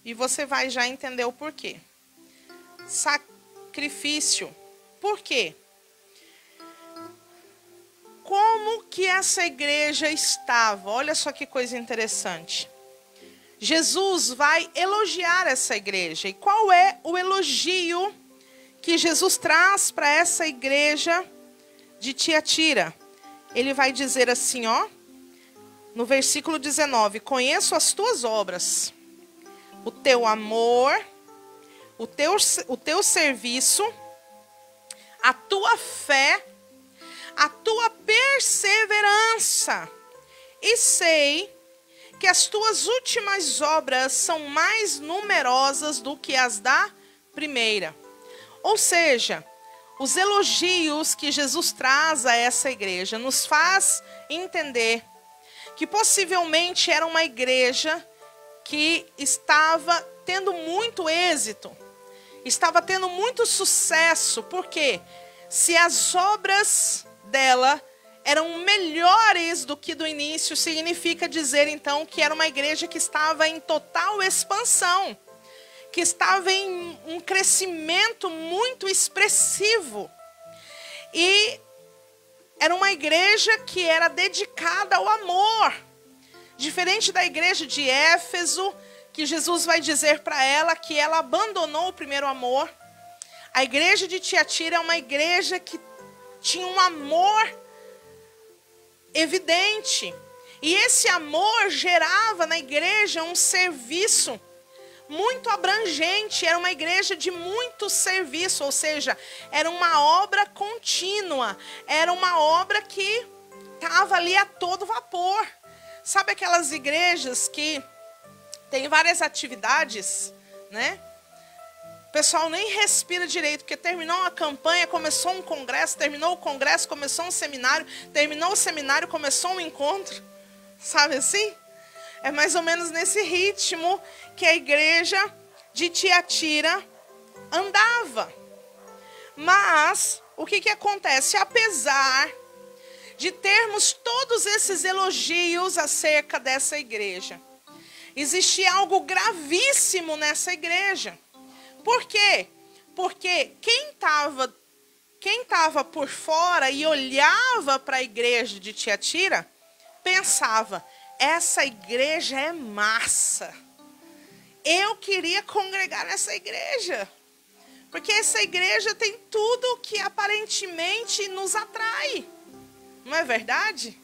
E você vai já entender o porquê. Sacrifício. Por quê? Como que essa igreja estava? Olha só que coisa interessante. Jesus vai elogiar essa igreja. E qual é o elogio que Jesus traz para essa igreja de Tiatira? Ele vai dizer assim, ó, no versículo 19: conheço as tuas obras, o teu amor, o teu serviço, a tua fé, a tua perseverança, e sei que as tuas últimas obras são mais numerosas do que as da primeira. Ou seja, os elogios que Jesus traz a essa igreja nos faz entender que possivelmente era uma igreja que estava tendo muito êxito, estava tendo muito sucesso. Porque se as obras dela eram melhores do que do início, significa dizer então que era uma igreja que estava em total expansão, que estava em um crescimento muito expressivo. E era uma igreja que era dedicada ao amor. Diferente da igreja de Éfeso, que Jesus vai dizer para ela que ela abandonou o primeiro amor. A igreja de Tiatira é uma igreja que tinha um amor evidente. E esse amor gerava na igreja um serviço muito abrangente. Era uma igreja de muito serviço, ou seja, era uma obra contínua. Era uma obra que estava ali a todo vapor. Sabe aquelas igrejas que tem várias atividades, né? O pessoal nem respira direito, porque terminou uma campanha, começou um congresso, terminou o congresso, começou um seminário, terminou o seminário, começou um encontro. Sabe assim? É mais ou menos nesse ritmo que a igreja de Tiatira andava. Mas o que acontece? Apesar de termos todos esses elogios acerca dessa igreja, existia algo gravíssimo nessa igreja. Por quê? Porque quem estava por fora e olhava para a igreja de Tiatira, pensava: essa igreja é massa. Eu queria congregar nessa igreja. Porque essa igreja tem tudo que aparentemente nos atrai. Não é verdade?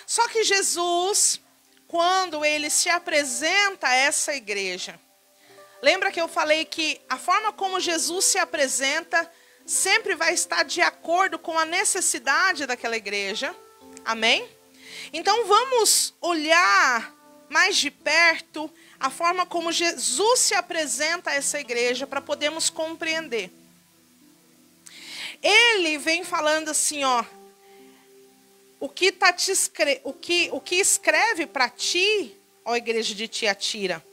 Só que Jesus, quando ele se apresenta a essa igreja, lembra que eu falei que a forma como Jesus se apresenta sempre vai estar de acordo com a necessidade daquela igreja. Amém? Então vamos olhar mais de perto a forma como Jesus se apresenta a essa igreja para podermos compreender. Ele vem falando assim, ó, o que escreve para ti, ó igreja de Tiatira.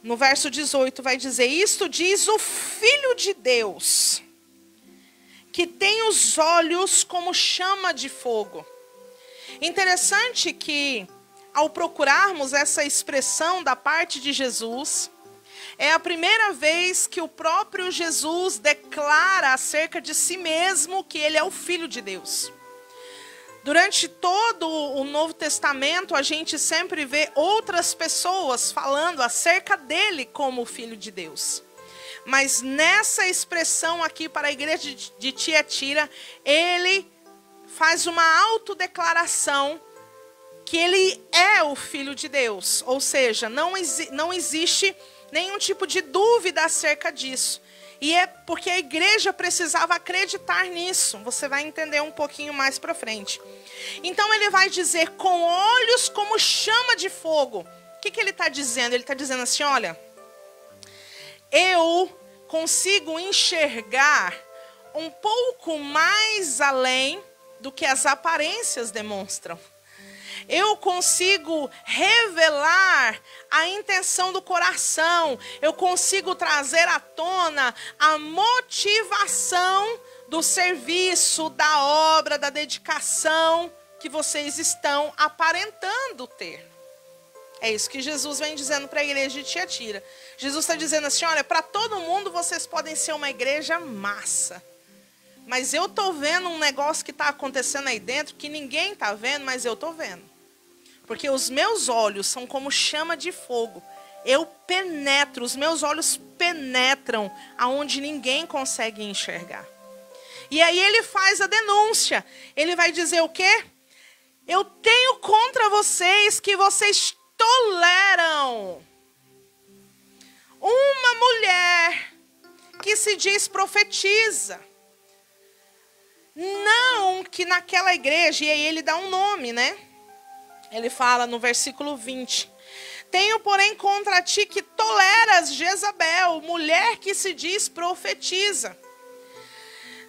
No verso 18 vai dizer: isto diz o Filho de Deus, que tem os olhos como chama de fogo. Interessante que, ao procurarmos essa expressão da parte de Jesus, é a primeira vez que o próprio Jesus declara acerca de si mesmo que ele é o Filho de Deus. Durante todo o Novo Testamento, a gente sempre vê outras pessoas falando acerca dele como o Filho de Deus. Mas nessa expressão aqui para a igreja de Tiatira, ele faz uma autodeclaração que ele é o Filho de Deus. Ou seja, não existe nenhum tipo de dúvida acerca disso. E é porque a igreja precisava acreditar nisso. Você vai entender um pouquinho mais para frente. Então ele vai dizer, com olhos como chama de fogo. O que ele está dizendo? Ele está dizendo assim, olha, eu consigo enxergar um pouco mais além do que as aparências demonstram. Eu consigo revelar a intenção do coração. Eu consigo trazer à tona a motivação do serviço, da obra, da dedicação que vocês estão aparentando ter. É isso que Jesus vem dizendo para a igreja de Tiatira. Jesus está dizendo assim, olha, para todo mundo vocês podem ser uma igreja massa. Mas eu estou vendo um negócio que está acontecendo aí dentro que ninguém está vendo, mas eu estou vendo. Porque os meus olhos são como chama de fogo. Eu penetro, os meus olhos penetram aonde ninguém consegue enxergar. E aí ele faz a denúncia. Ele vai dizer o quê? Eu tenho contra vocês que vocês toleram uma mulher que se diz profetiza. Não que naquela igreja, e aí ele dá um nome, né? Ele fala no versículo 20. Tenho, porém, contra ti que toleras Jezabel, mulher que se diz profetiza.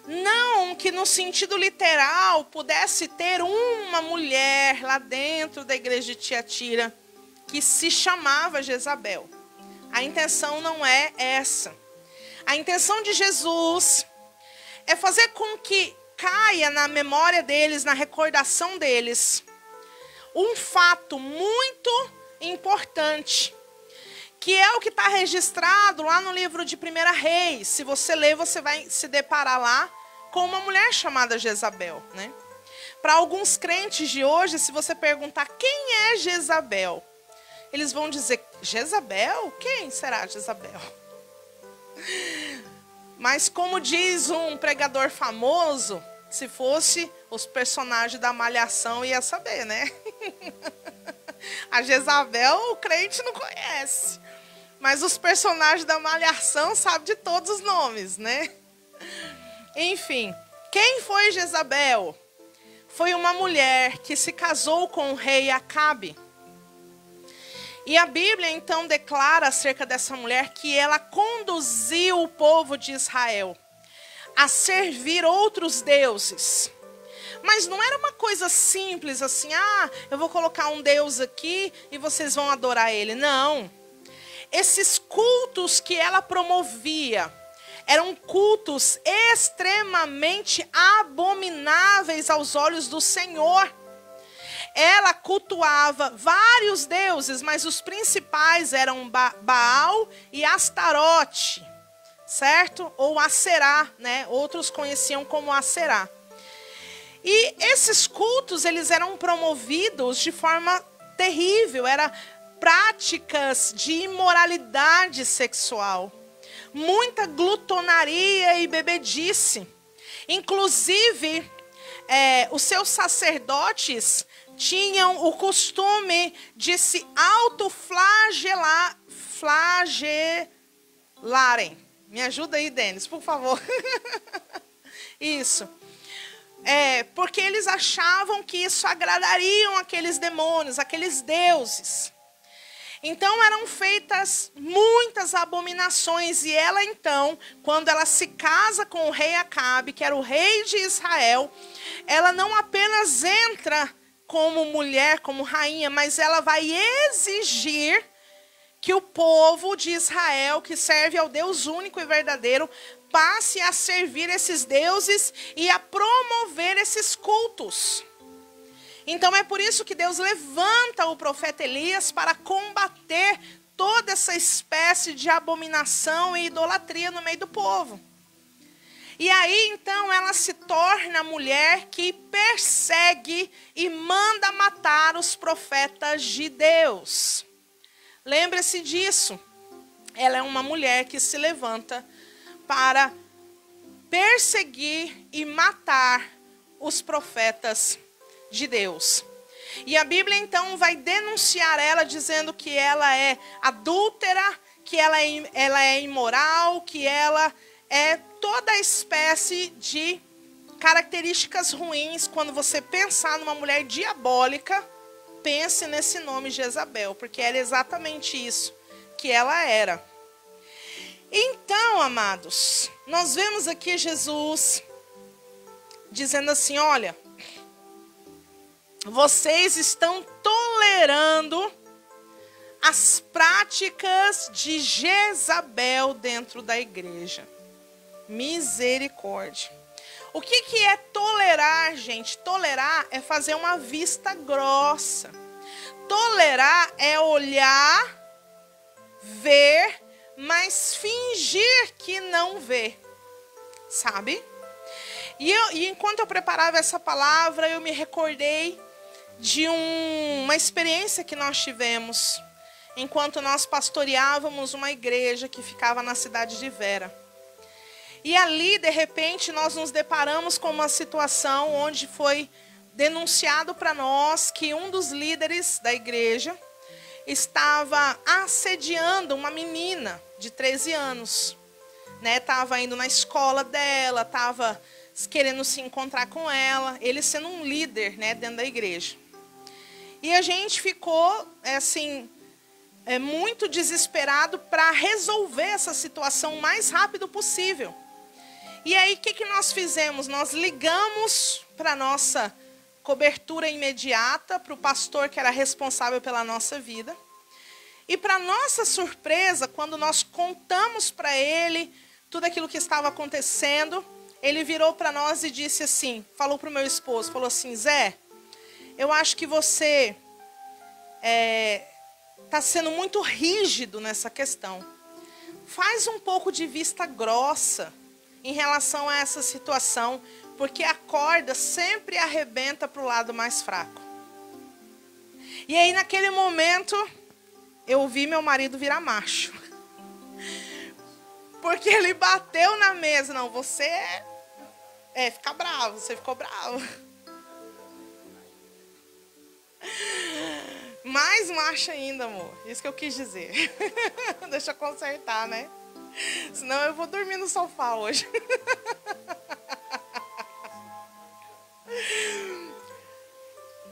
Não que no sentido literal pudesse ter uma mulher lá dentro da igreja de Tiatira que se chamava Jezabel. A intenção não é essa. A intenção de Jesus é fazer com que caia na memória deles, na recordação deles, um fato muito importante, que é o que está registrado lá no livro de 1 Reis. Se você ler, você vai se deparar lá com uma mulher chamada Jezabel, né? Para alguns crentes de hoje, se você perguntar quem é Jezabel, eles vão dizer, Jezabel? Quem será Jezabel? Mas como diz um pregador famoso, se fosse os personagens da Malhação, ia saber, né? A Jezabel o crente não conhece. Mas os personagens da Malhação sabem de todos os nomes, né? Enfim, quem foi Jezabel? Foi uma mulher que se casou com o rei Acabe. E a Bíblia então declara acerca dessa mulher que ela conduziu o povo de Israel a servir outros deuses. Mas não era uma coisa simples assim, eu vou colocar um deus aqui e vocês vão adorar ele. Não. Esses cultos que ela promovia eram cultos extremamente abomináveis aos olhos do Senhor. Ela cultuava vários deuses, mas os principais eram Baal e Astarote, certo? Ou Aserá, né? Outros conheciam como Aserá. E esses cultos, eles eram promovidos de forma terrível, eram práticas de imoralidade sexual, muita glutonaria e bebedice. Inclusive, os seus sacerdotes tinham o costume de se autoflagelarem. Me ajuda aí, Denis, por favor. Isso. Porque eles achavam que isso agradariam aqueles demônios, aqueles deuses. Então eram feitas muitas abominações. E ela então, quando ela se casa com o rei Acabe, que era o rei de Israel, ela não apenas entra como mulher, como rainha, mas ela vai exigir que o povo de Israel, que serve ao Deus único e verdadeiro, passe a servir esses deuses e a promover esses cultos. Então é por isso que Deus levanta o profeta Elias para combater toda essa espécie de abominação e idolatria no meio do povo. E aí então ela se torna a mulher que persegue e manda matar os profetas de Deus. Lembre-se disso. Ela é uma mulher que se levanta para perseguir e matar os profetas de Deus. E a Bíblia então vai denunciar ela dizendo que ela é adúltera, que ela é imoral, que ela é toda espécie de características ruins. Quando você pensar numa mulher diabólica, pense nesse nome Jezabel, porque era exatamente isso que ela era. Então, amados, nós vemos aqui Jesus dizendo assim, olha, vocês estão tolerando as práticas de Jezabel dentro da igreja. Misericórdia. O que é tolerar, gente? Tolerar é fazer uma vista grossa. Tolerar é olhar, ver, mas fingir que não vê. Sabe? E enquanto eu preparava essa palavra, eu me recordei de uma experiência que nós tivemos enquanto nós pastoreávamos uma igreja que ficava na cidade de Vera. E ali, de repente, nós nos deparamos com uma situação onde foi denunciado para nós que um dos líderes da igreja estava assediando uma menina de 13 anos. Estava indo na escola dela, estava querendo se encontrar com ela, ele sendo um líder, dentro da igreja. E a gente ficou, muito desesperado para resolver essa situação o mais rápido possível. E aí, o que nós fizemos? Nós ligamos para a nossa cobertura imediata, para o pastor que era responsável pela nossa vida. E para nossa surpresa, quando nós contamos para ele tudo aquilo que estava acontecendo, ele virou para nós e disse assim, falou para o meu esposo, falou assim, Zé, eu acho que você está sendo muito rígido nessa questão. Faz um pouco de vista grossa em relação a essa situação, porque a corda sempre arrebenta para o lado mais fraco. E aí, naquele momento, eu vi meu marido virar macho. Porque ele bateu na mesa. Não, você fica bravo, você ficou bravo. Mais macho ainda, amor. Isso que eu quis dizer. Deixa eu consertar, né? Senão eu vou dormir no sofá hoje.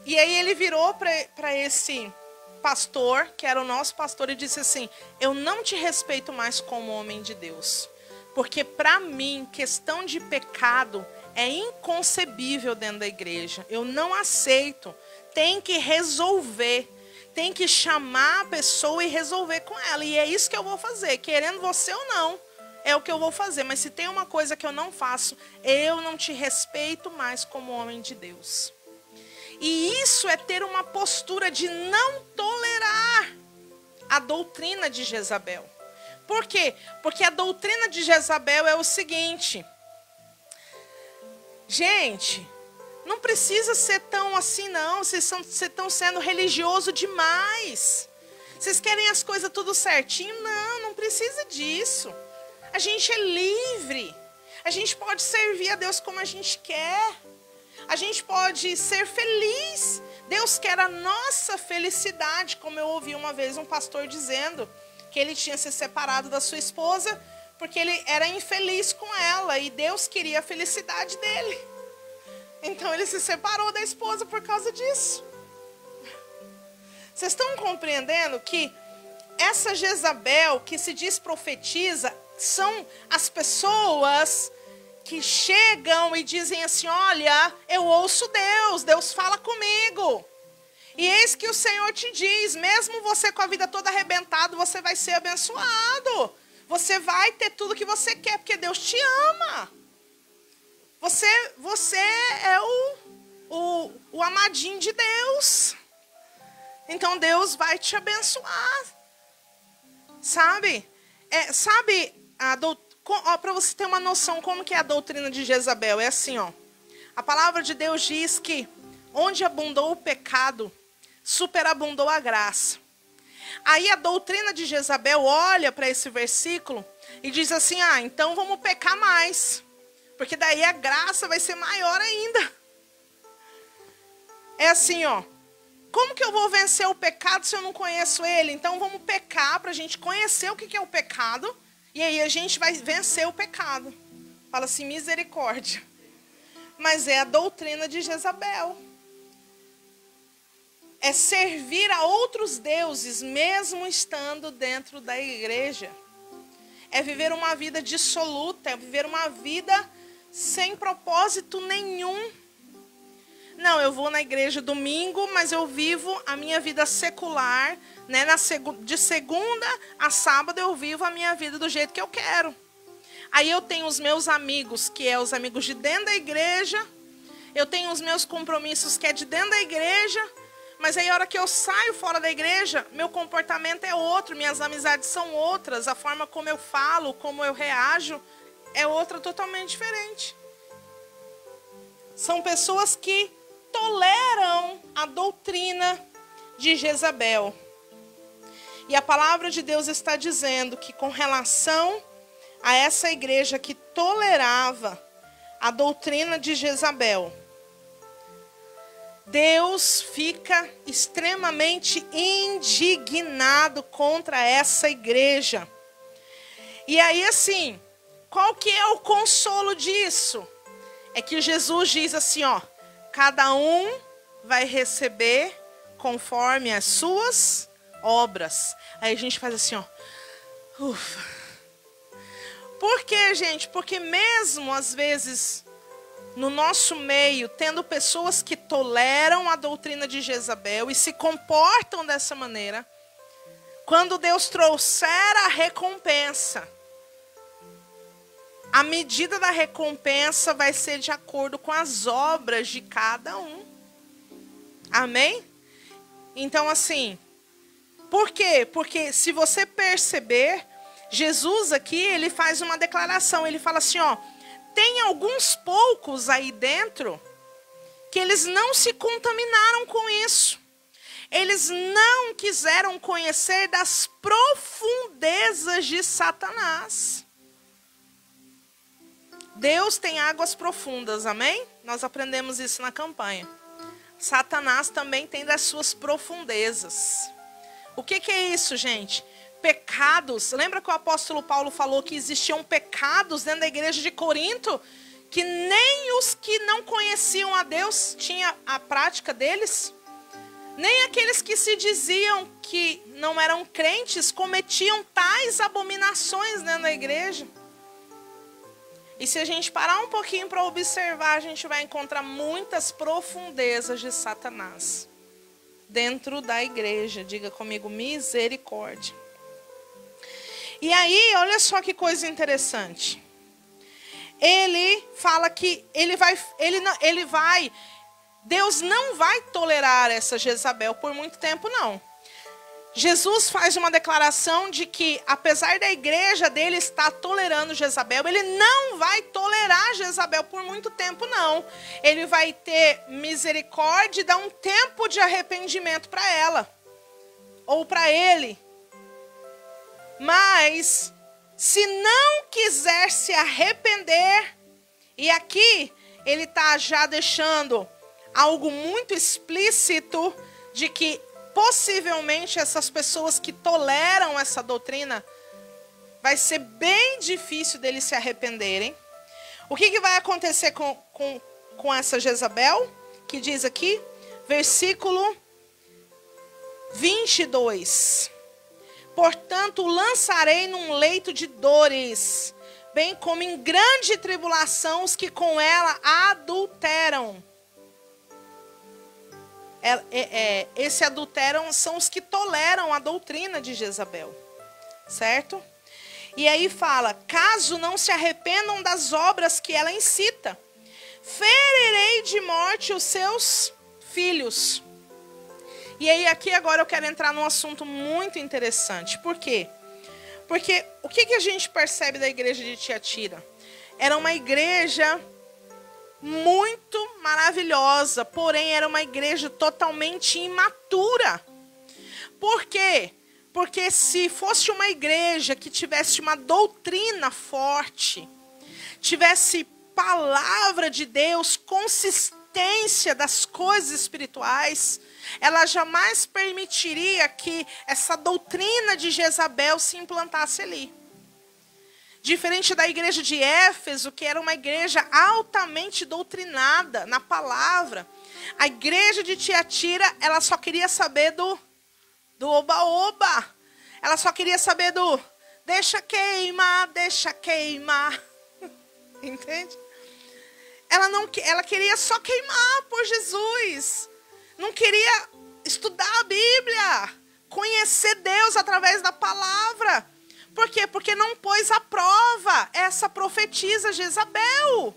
E aí ele virou para esse pastor, que era o nosso pastor, e disse assim, eu não te respeito mais como homem de Deus. Porque para mim, questão de pecado é inconcebível dentro da igreja. Eu não aceito. Tem que resolver. Tem que chamar a pessoa e resolver com ela. E é isso que eu vou fazer. Querendo você ou não, é o que eu vou fazer. Mas se tem uma coisa que eu não faço, eu não te respeito mais como homem de Deus. E isso é ter uma postura de não tolerar a doutrina de Jezabel. Por quê? Porque a doutrina de Jezabel é o seguinte. Gente, não precisa ser tão assim, não. Vocês estão sendo religioso demais. Vocês querem as coisas tudo certinho? Não, não precisa disso. A gente é livre. A gente pode servir a Deus como a gente quer. A gente pode ser feliz. Deus quer a nossa felicidade. Como eu ouvi uma vez um pastor dizendo que ele tinha se separado da sua esposa porque ele era infeliz com ela e Deus queria a felicidade dele. Então ele se separou da esposa por causa disso. Vocês estão compreendendo que essa Jezabel que se diz profetiza são as pessoas que chegam e dizem assim, olha, eu ouço Deus, Deus fala comigo. E eis que o Senhor te diz, mesmo você com a vida toda arrebentada, você vai ser abençoado. Você vai ter tudo que você quer, porque Deus te ama. Você é o amadinho de Deus. Então Deus vai te abençoar. Sabe? Para você ter uma noção como que é a doutrina de Jezabel. É assim, ó. A palavra de Deus diz que onde abundou o pecado, superabundou a graça. Aí a doutrina de Jezabel olha para esse versículo e diz assim, então vamos pecar mais. Porque daí a graça vai ser maior ainda. É assim, ó. como que eu vou vencer o pecado se eu não conheço ele? Então vamos pecar para a gente conhecer o que é o pecado. E aí a gente vai vencer o pecado. Fala assim, misericórdia. Mas é a doutrina de Jezabel. É servir a outros deuses, mesmo estando dentro da igreja. É viver uma vida dissoluta, é viver uma vida sem propósito nenhum. Não, eu vou na igreja domingo, mas eu vivo a minha vida secular, né? De segunda a sábado eu vivo a minha vida do jeito que eu quero. Aí eu tenho os meus amigos, que é os amigos de dentro da igreja. Eu tenho os meus compromissos, que é de dentro da igreja. Mas aí a hora que eu saio fora da igreja, meu comportamento é outro, minhas amizades são outras, a forma como eu falo, como eu reajo, é outra totalmente diferente. São pessoas que toleram a doutrina de Jezabel. E a palavra de Deus está dizendo que com relação a essa igreja que tolerava a doutrina de Jezabel, Deus fica extremamente indignado contra essa igreja. E aí assim, qual que é o consolo disso? É que Jesus diz assim, ó, cada um vai receber conforme as suas obras. Aí a gente faz assim, ó, ufa. Por quê, gente? Porque mesmo às vezes no nosso meio, tendo pessoas que toleram a doutrina de Jezabel e se comportam dessa maneira, quando Deus trouxer a recompensa, a medida da recompensa vai ser de acordo com as obras de cada um. Amém? Então assim, por quê? Porque se você perceber, Jesus aqui, ele faz uma declaração, ele fala assim, ó, tem alguns poucos aí dentro que eles não se contaminaram com isso. Eles não quiseram conhecer das profundezas de Satanás. Deus tem águas profundas, amém? Nós aprendemos isso na campanha. Satanás também tem das suas profundezas. O que é isso, gente? Pecados. Lembra que o apóstolo Paulo falou que existiam pecados dentro da igreja de Corinto? Que nem os que não conheciam a Deus tinham a prática deles? Nem aqueles que se diziam que não eram crentes cometiam tais abominações dentro da igreja? E se a gente parar um pouquinho para observar, a gente vai encontrar muitas profundezas de Satanás dentro da igreja. Diga comigo, misericórdia. E aí, olha só que coisa interessante. Ele fala que Deus não vai tolerar essa Jezabel por muito tempo, não. Jesus faz uma declaração de que, apesar da igreja dele estar tolerando Jezabel, ele não vai tolerar Jezabel por muito tempo, não. Ele vai ter misericórdia e dar um tempo de arrependimento para ela, ou para ele. Mas, se não quiser se arrepender, e aqui ele está já deixando algo muito explícito de que possivelmente essas pessoas que toleram essa doutrina, vai ser bem difícil deles se arrependerem. O que vai acontecer com essa Jezabel? Que diz aqui, versículo 22. Portanto, lançarei num leito de dores, bem como em grande tribulação os que com ela adulteram. Esse adulteram são os que toleram a doutrina de Jezabel, certo? E aí fala, caso não se arrependam das obras que ela incita, ferirei de morte os seus filhos. E aí aqui agora eu quero entrar num assunto muito interessante. Por quê? Porque o que a gente percebe da igreja de Tiatira? Era uma igreja muito maravilhosa, porém era uma igreja totalmente imatura. Por quê? Porque se fosse uma igreja que tivesse uma doutrina forte, tivesse palavra de Deus consistente potência das coisas espirituais, ela jamais permitiria que essa doutrina de Jezabel se implantasse ali. Diferente da igreja de Éfeso, que era uma igreja altamente doutrinada na palavra, a igreja de Tiatira, ela só queria saber do oba-oba. Ela só queria saber do deixa queimar, deixa queimar. Entende? Ela queria só queimar por Jesus. Não queria estudar a Bíblia, conhecer Deus através da palavra. Por quê? Porque não pôs à prova essa profetisa Jezabel.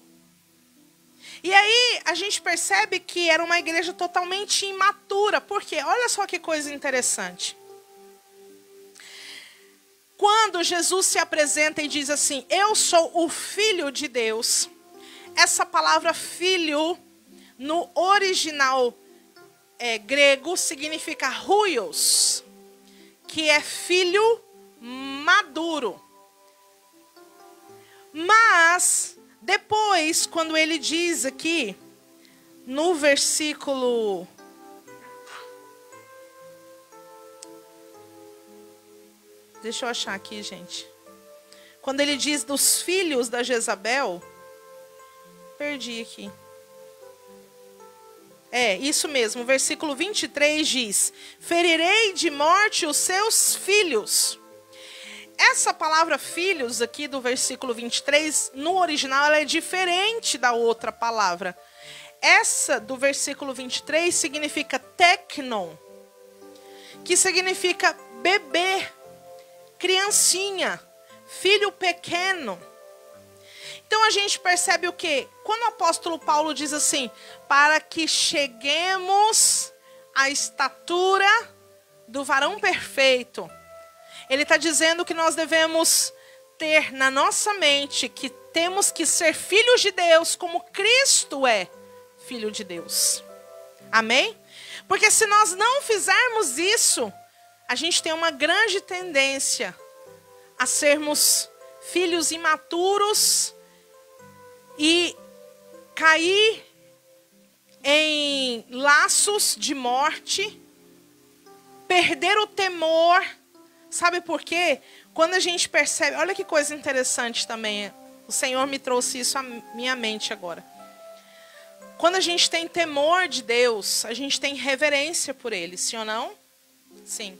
E aí a gente percebe que era uma igreja totalmente imatura. Por quê? Olha só que coisa interessante. Quando Jesus se apresenta e diz assim, eu sou o Filho de Deus. Essa palavra filho, no original grego, significa huios, que é filho maduro. Mas, depois, quando ele diz aqui, no versículo... Deixa eu achar aqui, gente. Quando ele diz dos filhos da Jezabel... Perdi aqui. Isso mesmo. O versículo 23 diz, ferirei de morte os seus filhos. Essa palavra filhos aqui do versículo 23, no original, ela é diferente da outra palavra. Essa do versículo 23 significa teknon, que significa bebê, criancinha, filho pequeno. Então a gente percebe o quê? Quando o apóstolo Paulo diz assim, para que cheguemos à estatura do varão perfeito, ele está dizendo que nós devemos ter na nossa mente que temos que ser filhos de Deus como Cristo é filho de Deus. Amém? Porque se nós não fizermos isso, a gente tem uma grande tendência a sermos filhos imaturos e cair em laços de morte, perder o temor. Sabe por quê? Quando a gente percebe, olha que coisa interessante também, o Senhor me trouxe isso à minha mente agora. Quando a gente tem temor de Deus, a gente tem reverência por Ele, sim ou não? Sim.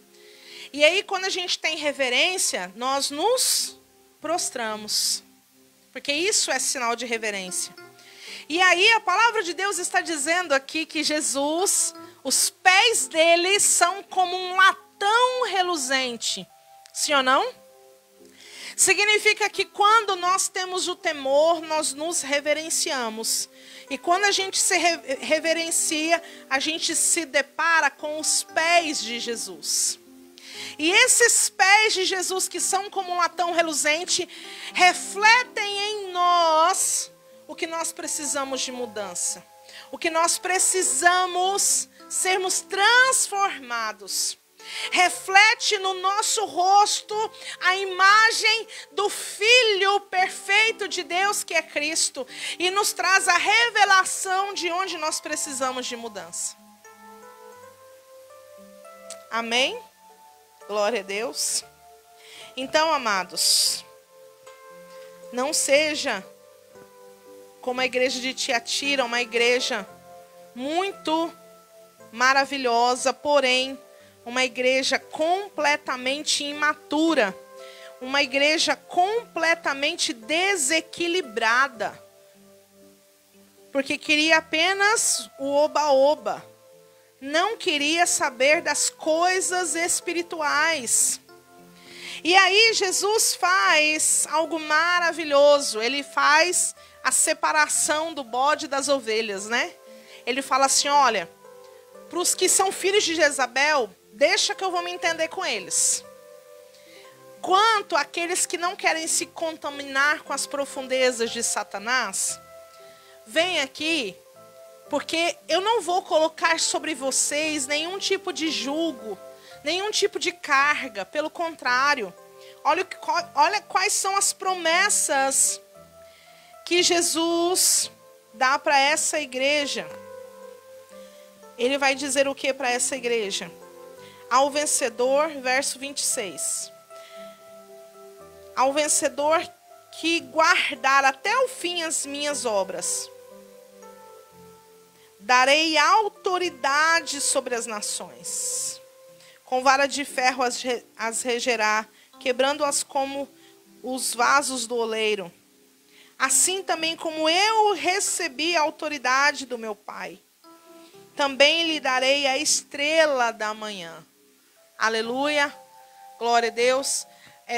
E aí quando a gente tem reverência, nós nos prostramos. Porque isso é sinal de reverência. E aí a palavra de Deus está dizendo aqui que Jesus, os pés dele são como um latão reluzente. Sim ou não? Significa que quando nós temos o temor, nós nos reverenciamos. E quando a gente se reverencia, a gente se depara com os pés de Jesus. E esses pés de Jesus, que são como um latão reluzente, refletem em nós o que nós precisamos de mudança. O que nós precisamos sermos transformados. Reflete no nosso rosto a imagem do Filho perfeito de Deus, que é Cristo. E nos traz a revelação de onde nós precisamos de mudança. Amém? Glória a Deus. Então, amados, não seja como a igreja de Tiatira, uma igreja muito maravilhosa, porém, uma igreja completamente imatura, uma igreja completamente desequilibrada, porque queria apenas o oba-oba. Não queria saber das coisas espirituais. E aí Jesus faz algo maravilhoso. Ele faz a separação do bode das ovelhas, né? Ele fala assim, olha, para os que são filhos de Jezabel, deixa que eu vou me entender com eles. Quanto àqueles que não querem se contaminar com as profundezas de Satanás, vem aqui, porque eu não vou colocar sobre vocês nenhum tipo de jugo, nenhum tipo de carga. Pelo contrário, olha quais são as promessas que Jesus dá para essa igreja. ele vai dizer o que para essa igreja? Ao vencedor, verso 26. Ao vencedor que guardar até o fim as minhas obras, darei autoridade sobre as nações. Com vara de ferro as regerá, quebrando-as como os vasos do oleiro. Assim também como eu recebi a autoridade do meu Pai, também lhe darei a estrela da manhã. Aleluia, glória a Deus.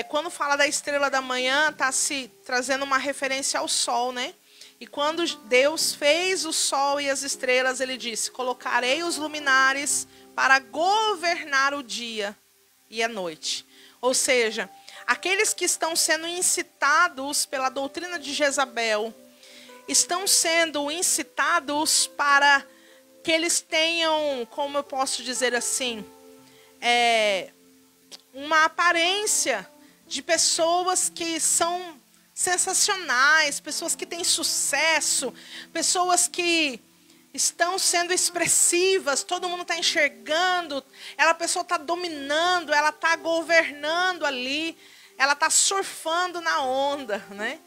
Quando fala da estrela da manhã, está se trazendo uma referência ao sol, né? E quando Deus fez o sol e as estrelas, ele disse: colocarei os luminares para governar o dia e a noite. Ou seja, aqueles que estão sendo incitados pela doutrina de Jezabel, estão sendo incitados para que eles tenham, como eu posso dizer assim, uma aparência de pessoas que são sensacionais, pessoas que têm sucesso, pessoas que estão sendo expressivas, todo mundo está enxergando, a pessoa está dominando, ela está governando ali, ela está surfando na onda, né?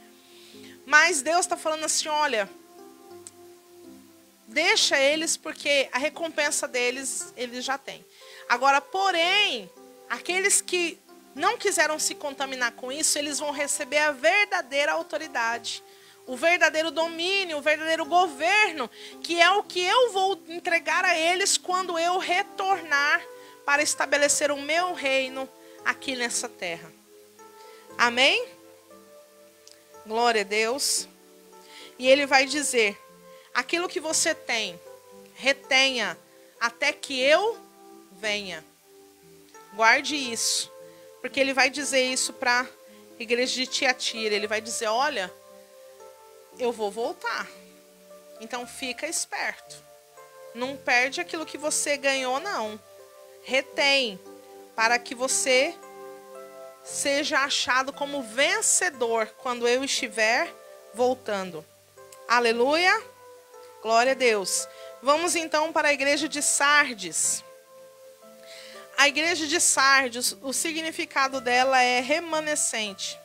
Mas Deus está falando assim, olha, deixa eles porque a recompensa deles, eles já têm. Agora, porém, aqueles que não quiseram se contaminar com isso, eles vão receber a verdadeira autoridade, o verdadeiro domínio, o verdadeiro governo, que é o que eu vou entregar a eles quando eu retornar para estabelecer o meu reino aqui nessa terra. Amém? Glória a Deus. E ele vai dizer, aquilo que você tem, retenha até que eu venha. Guarde isso. Porque ele vai dizer isso para a igreja de Tiatira. Ele vai dizer, olha, eu vou voltar. Então fica esperto. Não perde aquilo que você ganhou, não. Retém, para que você seja achado como vencedor quando eu estiver voltando. Aleluia. Glória a Deus. Vamos então para a igreja de Sardes. A igreja de Sardes, o significado dela é remanescente.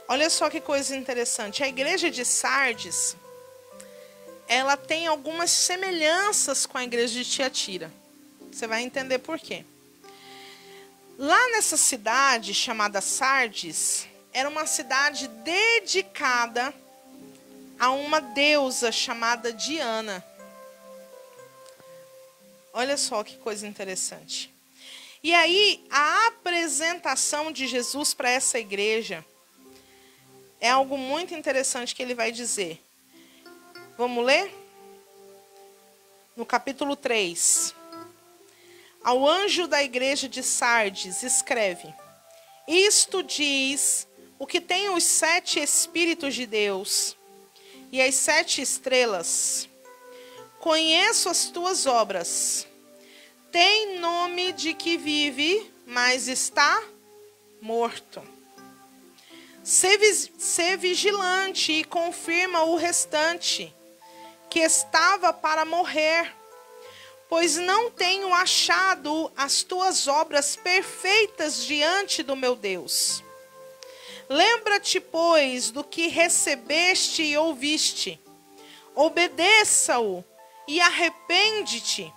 Olha só que coisa interessante. A igreja de Sardes, ela tem algumas semelhanças com a igreja de Tiatira. Você vai entender por quê. Lá nessa cidade chamada Sardes, era uma cidade dedicada a uma deusa chamada Diana. Olha só que coisa interessante. E aí, a apresentação de Jesus para essa igreja é algo muito interessante que ele vai dizer. Vamos ler? No capítulo 3. Ao anjo da igreja de Sardes, escreve: isto diz o que tem os 7 Espíritos de Deus e as 7 estrelas. Conheço as tuas obras. Tem nome de que vive, mas está morto. Sê vigilante e confirma o restante, que estava para morrer, pois não tenho achado as tuas obras perfeitas diante do meu Deus. Lembra-te, pois, do que recebeste e ouviste. Obedeça-o e arrepende-te.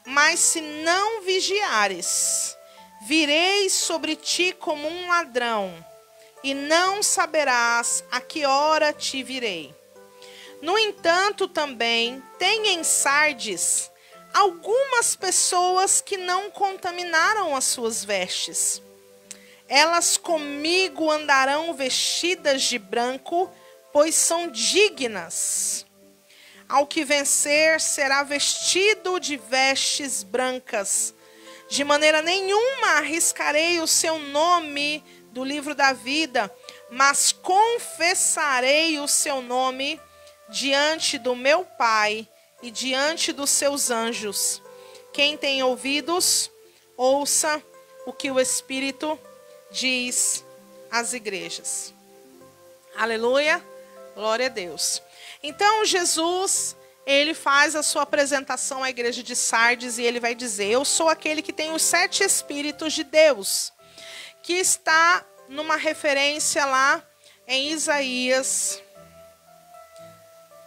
Mas se não vigiares, virei sobre ti como um ladrão, e não saberás a que hora te virei. No entanto, também tem em Sardes algumas pessoas que não contaminaram as suas vestes. Elas comigo andarão vestidas de branco, pois são dignas. Ao que vencer será vestido de vestes brancas. De maneira nenhuma arriscarei o seu nome do livro da vida, mas confessarei o seu nome diante do meu Pai e diante dos seus anjos. Quem tem ouvidos, ouça o que o Espírito diz às igrejas. Aleluia, glória a Deus. Então Jesus, ele faz a sua apresentação à igreja de Sardes e ele vai dizer: eu sou aquele que tem os 7 Espíritos de Deus, que está numa referência lá em Isaías,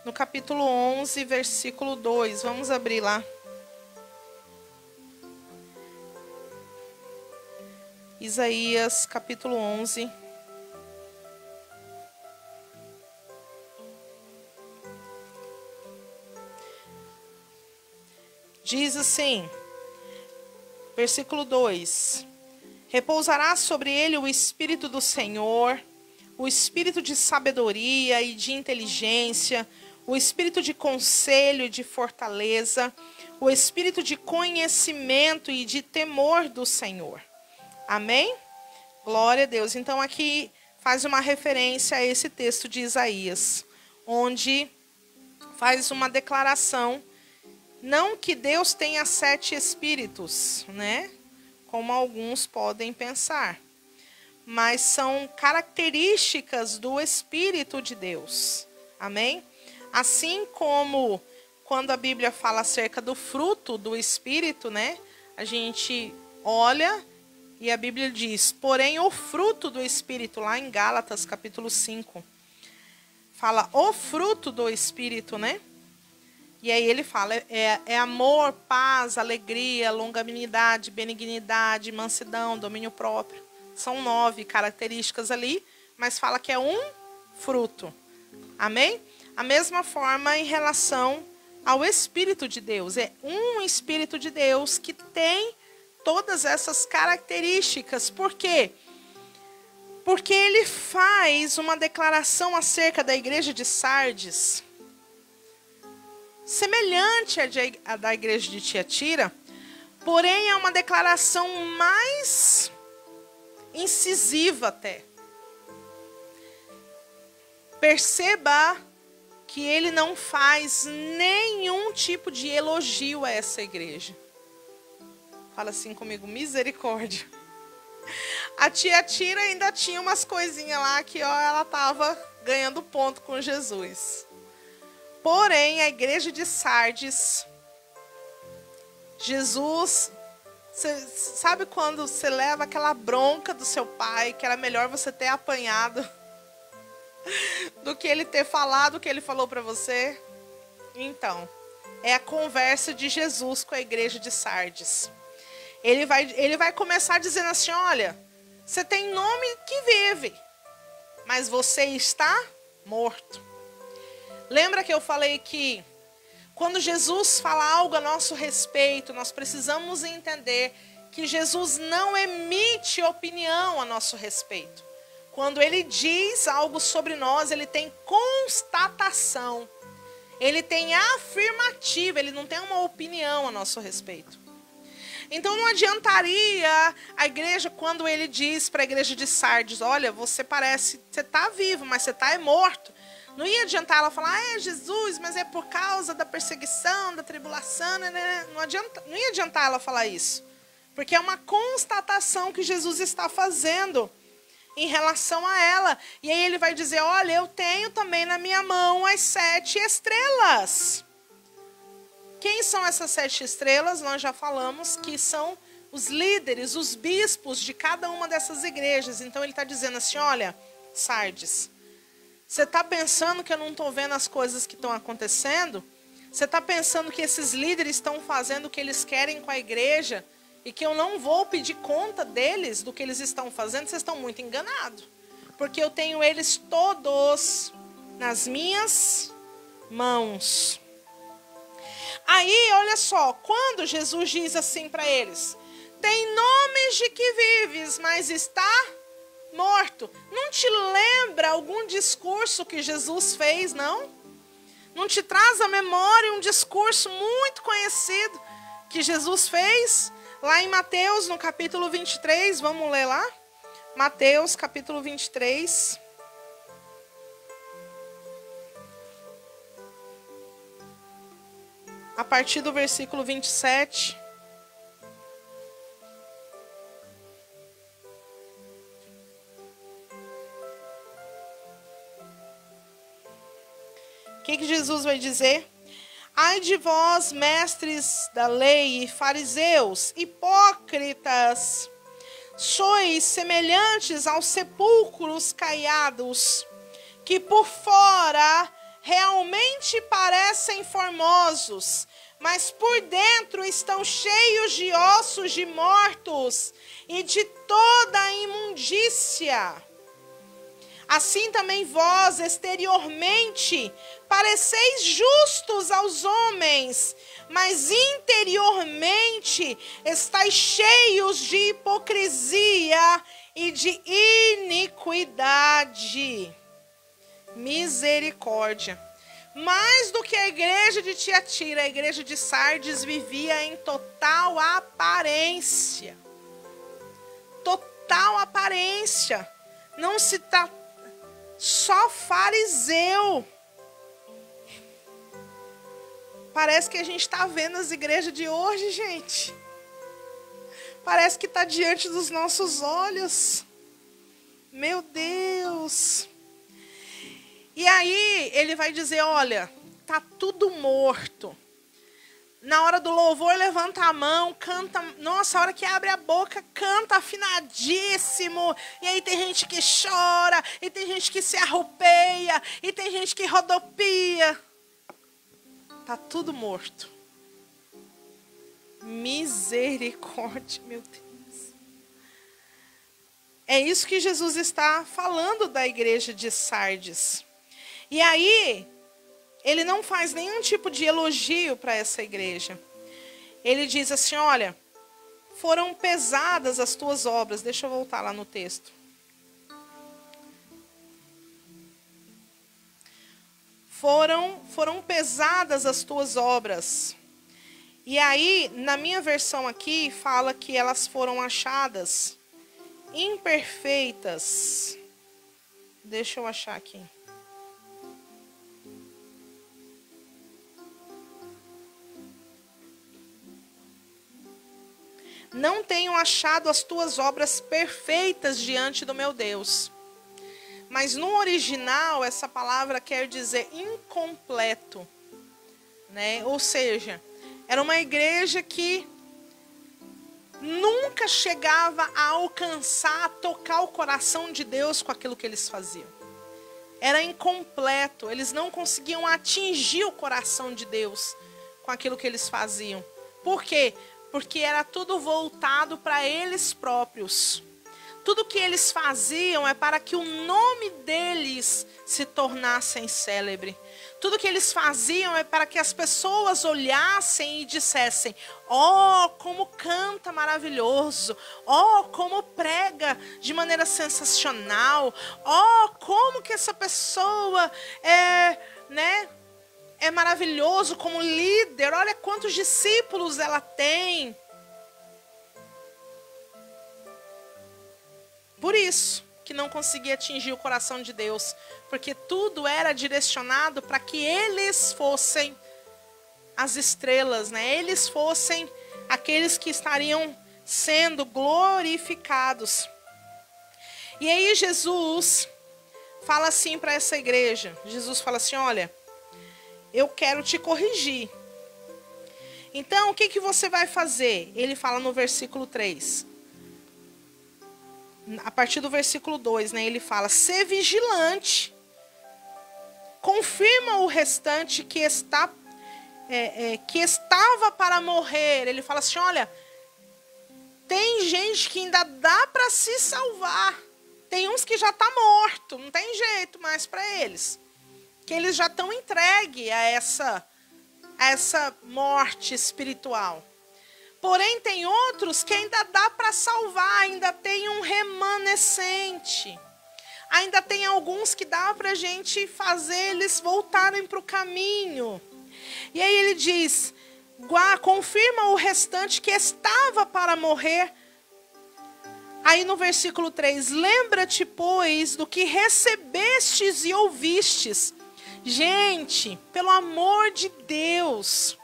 no capítulo 11, versículo 2. Vamos abrir lá. Isaías, capítulo 11. Diz assim, versículo 2: repousará sobre ele o Espírito do Senhor, o Espírito de sabedoria e de inteligência, o Espírito de conselho e de fortaleza, o Espírito de conhecimento e de temor do Senhor. Amém? Glória a Deus. Então aqui faz uma referência a esse texto de Isaías, onde faz uma declaração, não que Deus tenha 7 espíritos, né? Como alguns podem pensar, mas são características do Espírito de Deus. Amém? Assim como quando a Bíblia fala acerca do fruto do Espírito, né? A gente olha e a Bíblia diz, porém o fruto do Espírito, lá em Gálatas capítulo 5, fala o fruto do Espírito, né? E aí ele fala, é amor, paz, alegria, longanimidade, benignidade, mansidão, domínio próprio. São 9 características ali, mas fala que é um fruto. Amém? A mesma forma em relação ao Espírito de Deus. É um Espírito de Deus que tem todas essas características. Por quê? Porque ele faz uma declaração acerca da igreja de Sardes, semelhante à da igreja de Tiatira, porém é uma declaração mais incisiva até. Perceba que ele não faz nenhum tipo de elogio a essa igreja. Fala assim comigo, misericórdia. A Tiatira ainda tinha umas coisinhas lá que ela estava ganhando ponto com Jesus. Porém, a igreja de Sardes, Jesus, sabe quando você leva aquela bronca do seu pai, que era melhor você ter apanhado do que ele ter falado o que ele falou para você? Então, é a conversa de Jesus com a igreja de Sardes. Ele vai começar dizendo assim, olha, você tem nome que vive, mas você está morto. Lembra que eu falei que quando Jesus fala algo a nosso respeito, nós precisamos entender que Jesus não emite opinião a nosso respeito. Quando ele diz algo sobre nós, ele tem constatação. Ele tem afirmativa, ele não tem uma opinião a nosso respeito. Então não adiantaria a igreja, quando ele diz para a igreja de Sardes, olha, você está vivo, mas você está morto. Não ia adiantar ela falar, Jesus, mas é por causa da perseguição, da tribulação, né? Não ia adiantar ela falar isso. Porque é uma constatação que Jesus está fazendo em relação a ela. E aí ele vai dizer, olha, eu tenho também na minha mão as 7 estrelas. Quem são essas 7 estrelas? Nós já falamos que são os líderes, os bispos de cada uma dessas igrejas. Então ele está dizendo assim, olha, Sardes, você está pensando que eu não estou vendo as coisas que estão acontecendo? Você está pensando que esses líderes estão fazendo o que eles querem com a igreja e que eu não vou pedir conta deles, do que eles estão fazendo? Vocês estão muito enganados. Porque eu tenho eles todos nas minhas mãos. Aí, olha só, quando Jesus diz assim para eles, tem nomes de que vives, mas está morto. Não te lembra algum discurso que Jesus fez, não? Não te traz à memória um discurso muito conhecido que Jesus fez? Lá em Mateus, no capítulo 23, vamos ler lá? Mateus, capítulo 23. a partir do versículo 27. O que Jesus vai dizer? Ai de vós, mestres da lei e fariseus, hipócritas, sois semelhantes aos sepulcros caiados, que por fora realmente parecem formosos, mas por dentro estão cheios de ossos de mortos e de toda a imundícia. Assim também vós, exteriormente, pareceis justos aos homens, mas interiormente estáis cheios de hipocrisia e de iniquidade. Misericórdia. Mais do que a igreja de Tiatira, a igreja de Sardes vivia em total aparência. Total aparência. Não se trata só fariseu. Parece que a gente está vendo as igrejas de hoje, gente. Parece que está diante dos nossos olhos. Meu Deus. E aí ele vai dizer, olha, tá tudo morto. Na hora do louvor, levanta a mão, canta. Nossa, a hora que abre a boca, canta afinadíssimo. E aí tem gente que chora, e tem gente que se arrupeia, e tem gente que rodopia. Tá tudo morto. Misericórdia, meu Deus. É isso que Jesus está falando da igreja de Sardes. E aí, ele não faz nenhum tipo de elogio para essa igreja. Ele diz assim, olha, foram pesadas as tuas obras. Deixa eu voltar lá no texto. Foram pesadas as tuas obras. E aí, na minha versão aqui, fala que elas foram achadas imperfeitas. Deixa eu achar aqui. Não tenho achado as tuas obras perfeitas diante do meu Deus. Mas no original, essa palavra quer dizer incompleto, né? Ou seja, era uma igreja que nunca chegava a alcançar, a tocar o coração de Deus com aquilo que eles faziam. Era incompleto, eles não conseguiam atingir o coração de Deus com aquilo que eles faziam. Por quê? Porque era tudo voltado para eles próprios. Tudo que eles faziam é para que o nome deles se tornasse célebre. Tudo que eles faziam é para que as pessoas olhassem e dissessem, oh, como canta maravilhoso, oh, como prega de maneira sensacional, oh, como que essa pessoa é maravilhoso como líder, olha quantos discípulos ela tem. Por isso que não conseguia atingir o coração de Deus, porque tudo era direcionado para que eles fossem as estrelas, né? Eles fossem aqueles que estariam sendo glorificados. E aí Jesus fala assim para essa igreja. Jesus fala assim, olha, eu quero te corrigir. Então, o que você vai fazer? Ele fala no versículo 3. A partir do versículo 2, né, ele fala, ser vigilante, confirma o restante que estava para morrer. Ele fala assim, olha, tem gente que ainda dá para se salvar. Tem uns que já está morto, não tem jeito mais para eles. Que eles já estão entregues a essa morte espiritual. Porém, tem outros que ainda dá para salvar, ainda tem um remanescente. Ainda tem alguns que dá para a gente fazer eles voltarem para o caminho. E aí ele diz, confirma o restante que estava para morrer. Aí no versículo 3, lembra-te, pois, do que recebestes e ouvistes. Gente, pelo amor de Deus,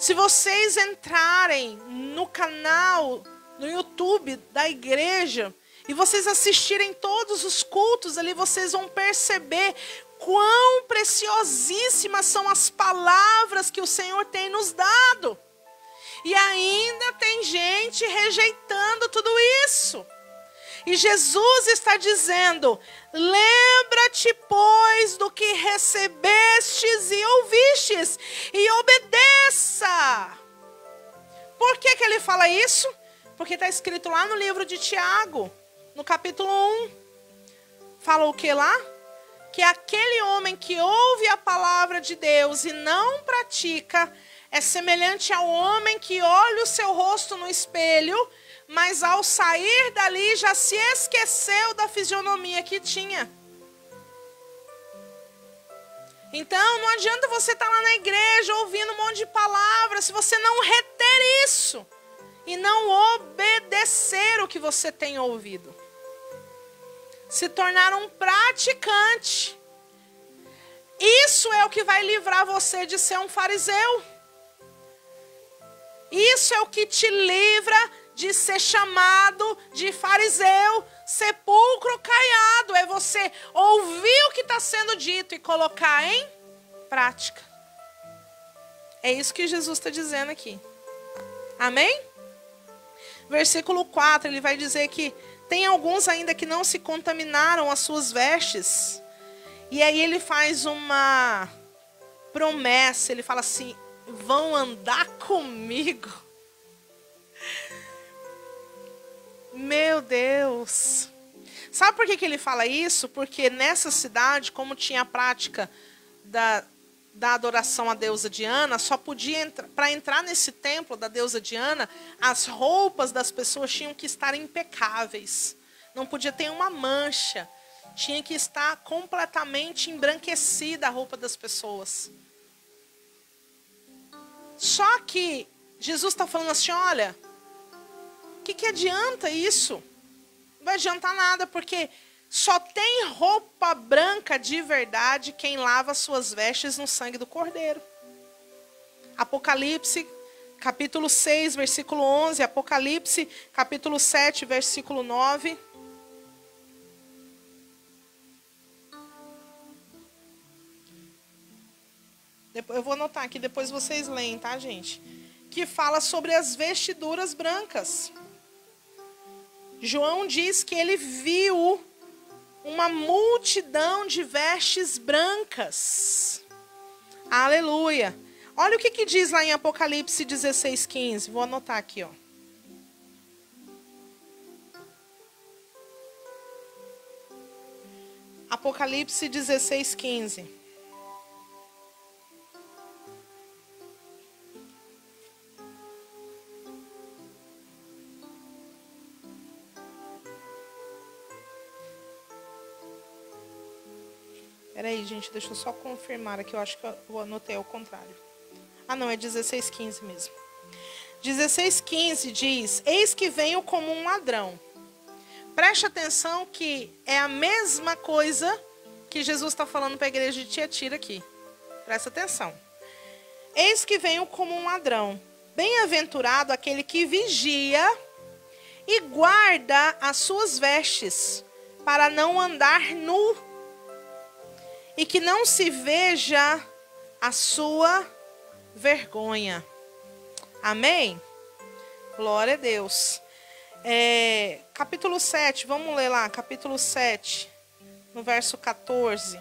Se vocês entrarem no canal, no YouTube da igreja, e vocês assistirem todos os cultos ali, vocês vão perceber quão preciosíssimas são as palavras que o Senhor tem nos dado. E ainda tem gente rejeitando tudo isso. E Jesus está dizendo: lembra-te, pois, do que recebestes e ouvistes, e obedeça. Por que ele fala isso? Porque está escrito lá no livro de Tiago, no capítulo 1. Fala o que lá? Que aquele homem que ouve a palavra de Deus e não pratica é semelhante ao homem que olha o seu rosto no espelho, mas ao sair dali já se esqueceu da fisionomia que tinha. Então não adianta você estar lá na igreja ouvindo um monte de palavras se você não reter isso e não obedecer o que você tem ouvido. Se tornar um praticante. Isso é o que vai livrar você de ser um fariseu. Isso é o que te livra de ser chamado de fariseu, sepulcro caiado. É você ouvir o que está sendo dito e colocar em prática. É isso que Jesus está dizendo aqui. Amém? Versículo 4, ele vai dizer que tem alguns ainda que não se contaminaram as suas vestes. E aí ele faz uma promessa, ele fala assim: vão andar comigo. Meu Deus. Sabe por que ele fala isso? Porque nessa cidade, como tinha a prática da adoração à deusa Diana, só podia para entrar nesse templo da deusa Diana, as roupas das pessoas tinham que estar impecáveis. Não podia ter uma mancha. Tinha que estar completamente embranquecida a roupa das pessoas. Só que Jesus está falando assim: olha, o que adianta isso? Não vai adiantar nada, porque só tem roupa branca de verdade quem lava suas vestes no sangue do Cordeiro. Apocalipse, capítulo 6, versículo 11. Apocalipse, capítulo 7, versículo 9. Eu vou anotar aqui, depois vocês leem, tá, gente? Que fala sobre as vestiduras brancas. João diz que ele viu uma multidão de vestes brancas. Aleluia. Olha o que diz lá em Apocalipse 16:15. Vou anotar aqui, ó. Apocalipse 16:15. Peraí, gente, deixa eu só confirmar aqui. Eu acho que eu anotei ao contrário. Ah, não, é 16:15 mesmo. 16:15 diz: eis que venho como um ladrão. Preste atenção que é a mesma coisa que Jesus está falando para a igreja de Tiatira aqui. Presta atenção. Eis que venho como um ladrão. Bem-aventurado aquele que vigia e guarda as suas vestes, para não andar nu, e que não se veja a sua vergonha. Amém? Glória a Deus. Capítulo 7, vamos ler lá, capítulo 7, no verso 14.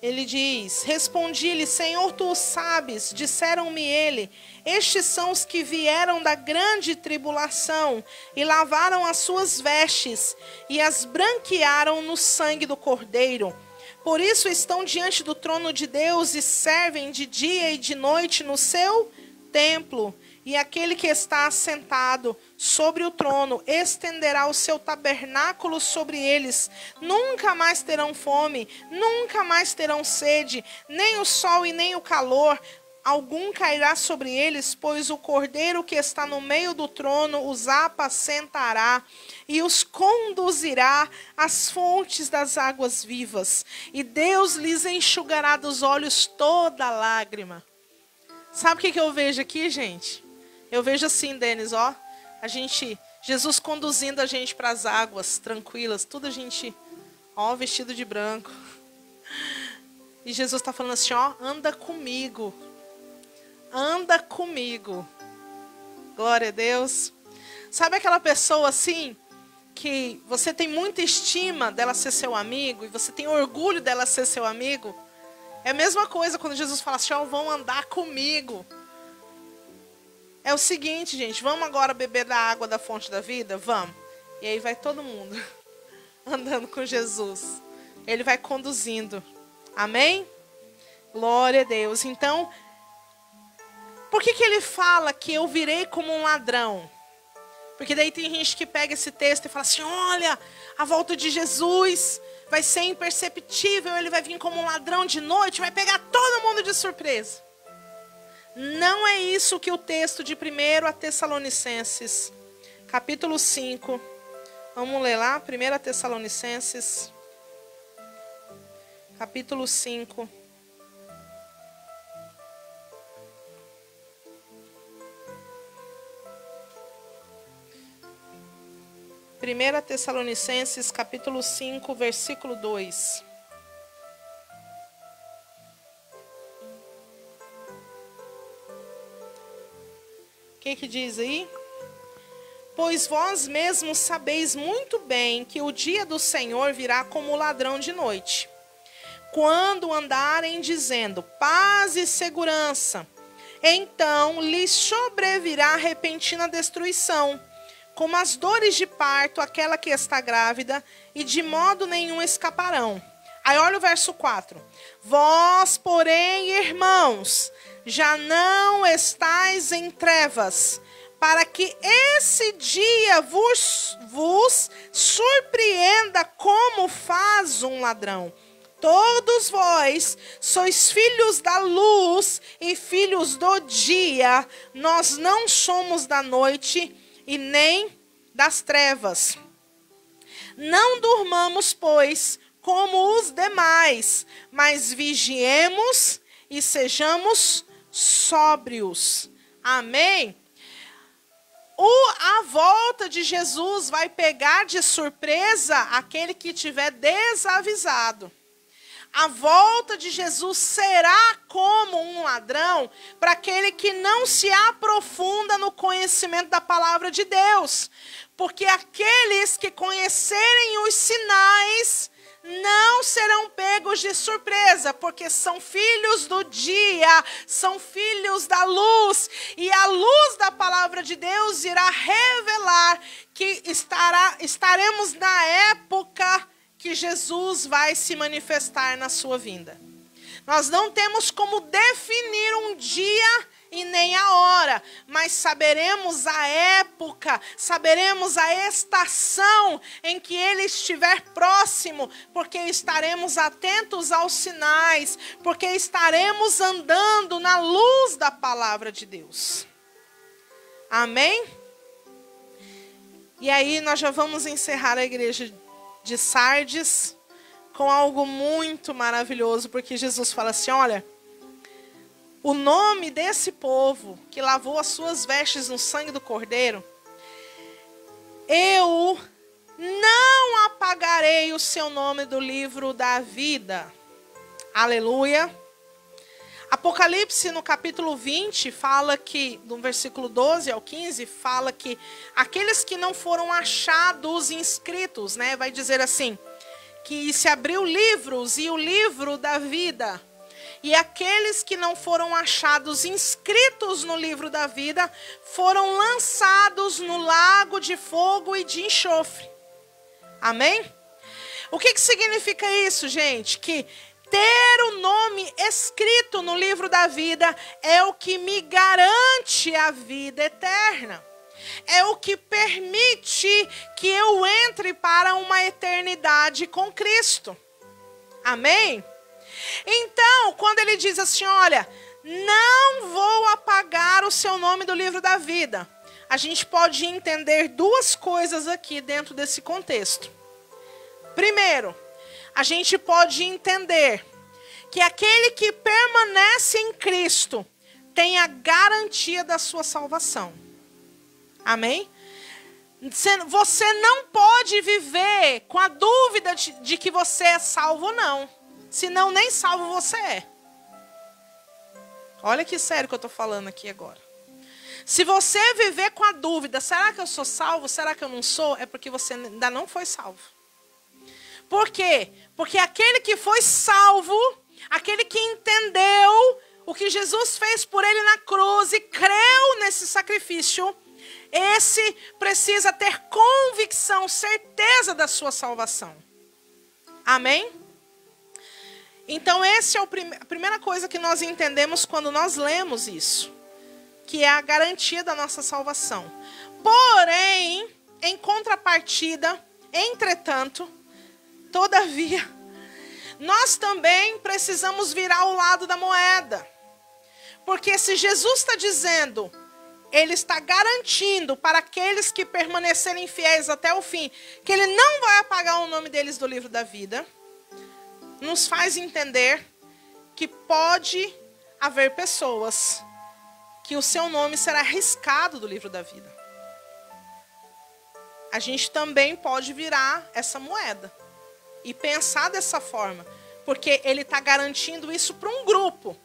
Ele diz: respondi-lhe, Senhor, tu o sabes. Disseram-me ele: estes são os que vieram da grande tribulação e lavaram as suas vestes e as branquearam no sangue do Cordeiro. Por isso estão diante do trono de Deus e servem de dia e de noite no seu templo. E aquele que está assentado sobre o trono estenderá o seu tabernáculo sobre eles. Nunca mais terão fome, nunca mais terão sede, nem o sol e nem o calor algum cairá sobre eles, pois o cordeiro que está no meio do trono os apacentará e os conduzirá às fontes das águas vivas. E Deus lhes enxugará dos olhos toda lágrima. Sabe o que eu vejo aqui, gente? Eu vejo assim, Denis, ó. Jesus conduzindo a gente para as águas tranquilas. Tudo a gente, ó, vestido de branco. E Jesus está falando assim, ó, anda comigo. Anda comigo. Glória a Deus. Sabe aquela pessoa assim, que você tem muita estima dela ser seu amigo, e você tem orgulho dela ser seu amigo? É a mesma coisa quando Jesus fala assim, ó, vão andar comigo. É o seguinte, gente, vamos agora beber da água da fonte da vida? Vamos. E aí vai todo mundo andando com Jesus. Ele vai conduzindo. Amém? Glória a Deus. Então, por que ele fala que eu virei como um ladrão? Porque daí tem gente que pega esse texto e fala assim, olha, a volta de Jesus vai ser imperceptível, ele vai vir como um ladrão de noite, vai pegar todo mundo de surpresa. Não é isso que o texto de 1 Tessalonicenses, capítulo 5, vamos ler lá, 1 Tessalonicenses, capítulo 5. Primeira Tessalonicenses, capítulo 5, versículo 2. O que diz aí? Pois vós mesmos sabeis muito bem que o dia do Senhor virá como ladrão de noite. Quando andarem dizendo paz e segurança, então lhes sobrevirá repentina destruição, como as dores de parto, aquela que está grávida, e de modo nenhum escaparão. Aí olha o verso 4. Vós, porém, irmãos, já não estáis em trevas, para que esse dia vos surpreenda como faz um ladrão. Todos vós sois filhos da luz e filhos do dia. Nós não somos da noite e nem das trevas. Não durmamos, pois, como os demais, mas vigiemos e sejamos sóbrios. Amém? A volta de Jesus vai pegar de surpresa aquele que estiver desavisado. A volta de Jesus será como um ladrão para aquele que não se aprofunda no conhecimento da palavra de Deus. Porque aqueles que conhecerem os sinais não serão pegos de surpresa, porque são filhos do dia, são filhos da luz. E a luz da palavra de Deus irá revelar que estaremos na época que Jesus vai se manifestar na sua vinda. Nós não temos como definir um dia e nem a hora, mas saberemos a época, saberemos a estação em que ele estiver próximo, porque estaremos atentos aos sinais, porque estaremos andando na luz da palavra de Deus. Amém? E aí nós já vamos encerrar a igreja de Sardes com algo muito maravilhoso, porque Jesus fala assim, olha, o nome desse povo que lavou as suas vestes no sangue do Cordeiro, eu não apagarei o seu nome do livro da vida. Aleluia. Apocalipse, no capítulo 20, fala que, do versículo 12 ao 15, fala que aqueles que não foram achados inscritos, né, vai dizer assim, que se abriu livros e o livro da vida. E aqueles que não foram achados inscritos no livro da vida foram lançados no lago de fogo e de enxofre. Amém? O que significa isso, gente? Que ter o nome escrito no livro da vida é o que me garante a vida eterna. É o que permite que eu entre para uma eternidade com Cristo. Amém? Então, quando ele diz assim, olha, não vou apagar o seu nome do livro da vida. A gente pode entender duas coisas aqui dentro desse contexto. Primeiro, a gente pode entender que aquele que permanece em Cristo tem a garantia da sua salvação. Amém? Você não pode viver com a dúvida de que você é salvo ou não. Senão nem salvo você é. Olha que sério que eu estou falando aqui agora. Se você viver com a dúvida, será que eu sou salvo? Será que eu não sou? É porque você ainda não foi salvo. Por quê? Porque aquele que foi salvo, aquele que entendeu o que Jesus fez por ele na cruz e creu nesse sacrifício, esse precisa ter convicção, certeza da sua salvação. Amém? Então essa é a primeira coisa que nós entendemos quando nós lemos isso, que é a garantia da nossa salvação. Porém, em contrapartida, entretanto, todavia, nós também precisamos virar o lado da moeda. Porque se Jesus está dizendo, ele está garantindo para aqueles que permanecerem fiéis até o fim, que ele não vai apagar o nome deles do livro da vida, nos faz entender que pode haver pessoas que o seu nome será riscado do livro da vida. A gente também pode virar essa moeda e pensar dessa forma, porque ele está garantindo isso para um grupo.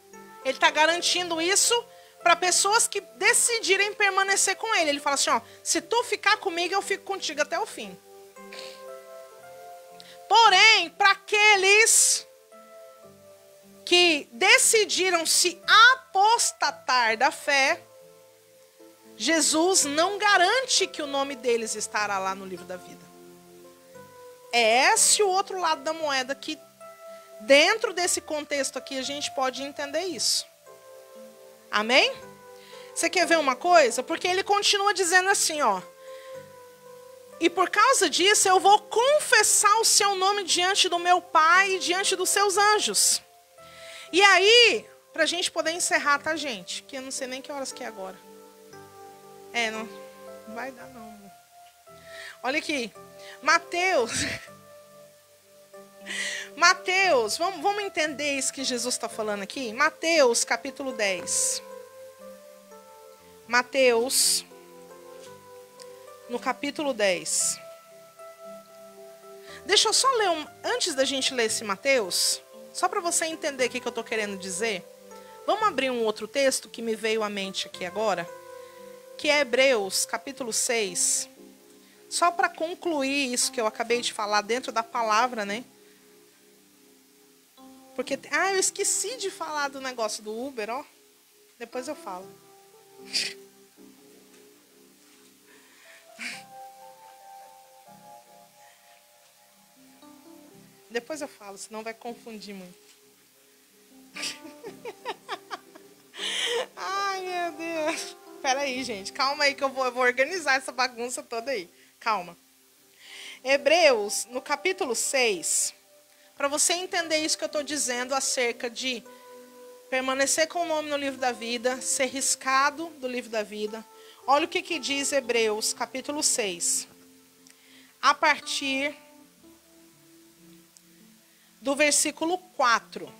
Ele está garantindo isso para pessoas que decidirem permanecer com ele. Ele fala assim, ó, se tu ficar comigo, eu fico contigo até o fim. Porém, para aqueles que decidiram se apostatar da fé, Jesus não garante que o nome deles estará lá no livro da vida. É esse o outro lado da moeda que, dentro desse contexto aqui, a gente pode entender isso. Amém? Você quer ver uma coisa? Porque ele continua dizendo assim, ó. E por causa disso, eu vou confessar o seu nome diante do meu Pai e diante dos seus anjos. E aí, pra gente poder encerrar, tá, gente? Que eu não sei nem que horas que é agora. Não vai dar, não. Olha aqui. Mateus, vamos entender isso que Jesus está falando aqui? Mateus, capítulo 10. Mateus, no capítulo 10. Deixa eu só ler, antes da gente ler esse Mateus, só para você entender o que eu estou querendo dizer. Vamos abrir um outro texto que me veio à mente aqui agora, que é Hebreus, capítulo 6. Só para concluir isso que eu acabei de falar dentro da palavra, né? Porque, eu esqueci de falar do negócio do Uber, ó. Depois eu falo. Depois eu falo, senão vai confundir muito. Ai, meu Deus. Espera aí, gente. Calma aí que eu vou organizar essa bagunça toda aí. Calma. Hebreus, no capítulo 6, para você entender isso que eu estou dizendo acerca de permanecer com o nome no livro da vida, ser riscado do livro da vida. Olha o que diz Hebreus, capítulo 6. A partir do versículo 4.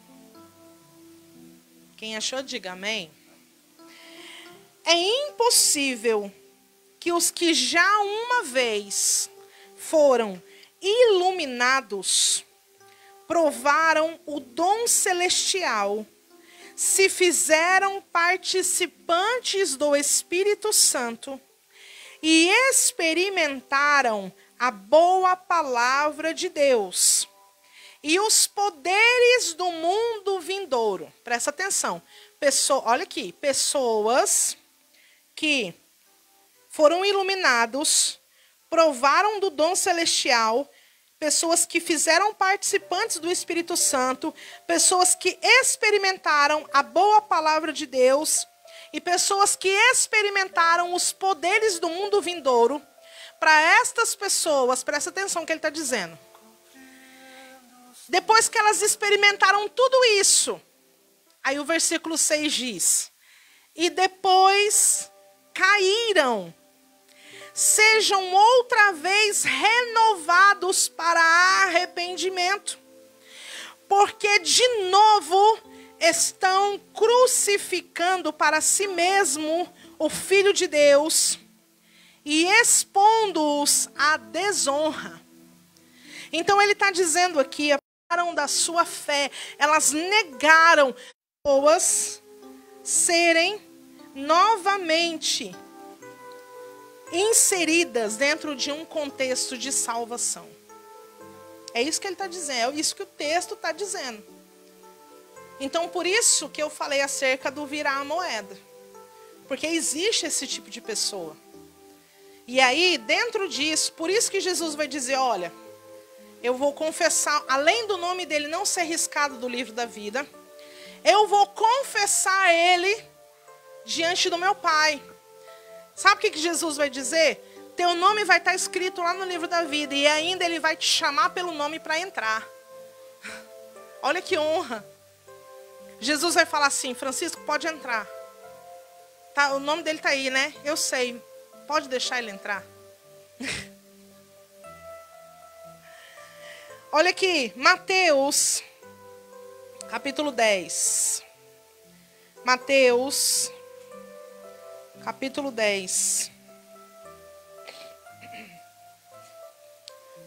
Quem achou, diga amém. É impossível que os que já uma vez foram iluminados, provaram o dom celestial, se fizeram participantes do Espírito Santo e experimentaram a boa palavra de Deus e os poderes do mundo vindouro. Presta atenção. Olha aqui, pessoas que foram iluminados, provaram do dom celestial, pessoas que fizeram participantes do Espírito Santo, pessoas que experimentaram a boa palavra de Deus e pessoas que experimentaram os poderes do mundo vindouro. Para estas pessoas, presta atenção no que ele está dizendo. Depois que elas experimentaram tudo isso, Aí o versículo 6 diz: e depois caíram, sejam outra vez renovados para arrependimento, porque de novo estão crucificando para si mesmo o Filho de Deus e expondo-os à desonra. Então ele está dizendo aqui, apararam da sua fé, elas negaram pessoas serem novamente inseridas dentro de um contexto de salvação. É isso que ele está dizendo, é isso que o texto está dizendo. Então, por isso que eu falei acerca do virar a moeda. Porque existe esse tipo de pessoa. E aí, dentro disso, por isso que Jesus vai dizer, olha, eu vou confessar, além do nome dele não ser riscado do livro da vida, eu vou confessar ele diante do meu Pai. Sabe o que Jesus vai dizer? Teu nome vai estar escrito lá no livro da vida e ainda ele vai te chamar pelo nome para entrar. Olha que honra. Jesus vai falar assim, Francisco, pode entrar. Tá, o nome dele está aí, né? Eu sei. Pode deixar ele entrar. Olha aqui, Mateus, capítulo 10. Mateus, capítulo 10.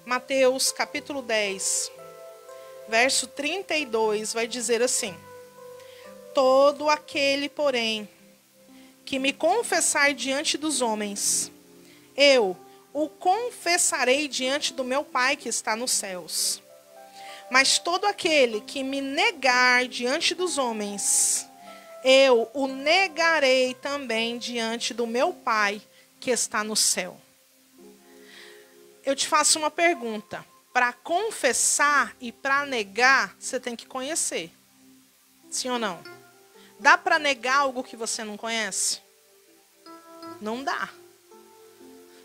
Mateus, capítulo 10, verso 32, vai dizer assim: todo aquele, porém, que me confessar diante dos homens, eu o confessarei diante do meu Pai que está nos céus. Mas todo aquele que me negar diante dos homens, eu o negarei também diante do meu Pai que está no céu. Eu te faço uma pergunta. Para confessar e para negar, você tem que conhecer. Sim ou não? Dá para negar algo que você não conhece? Não dá.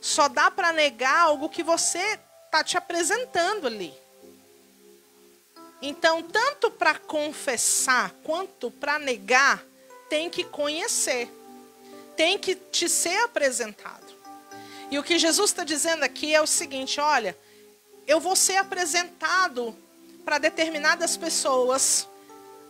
Só dá para negar algo que você está te apresentando ali. Então, tanto para confessar quanto para negar, tem que conhecer. Tem que te ser apresentado. E o que Jesus está dizendo aqui é o seguinte, olha, eu vou ser apresentado para determinadas pessoas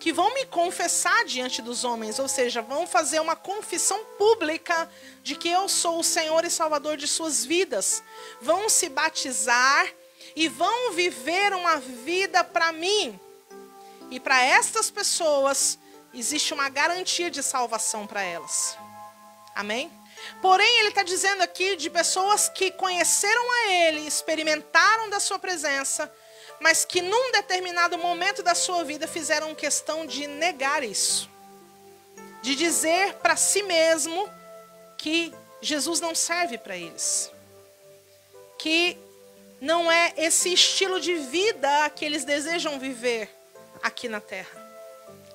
que vão me confessar diante dos homens, ou seja, vão fazer uma confissão pública de que eu sou o Senhor e Salvador de suas vidas. Vão se batizar e vão viver uma vida para mim. E para estas pessoas, existe uma garantia de salvação para elas. Amém? Porém, ele está dizendo aqui de pessoas que conheceram a ele, experimentaram da sua presença, mas que num determinado momento da sua vida fizeram questão de negar isso. De dizer para si mesmo que Jesus não serve para eles. Que não é esse estilo de vida que eles desejam viver aqui na terra.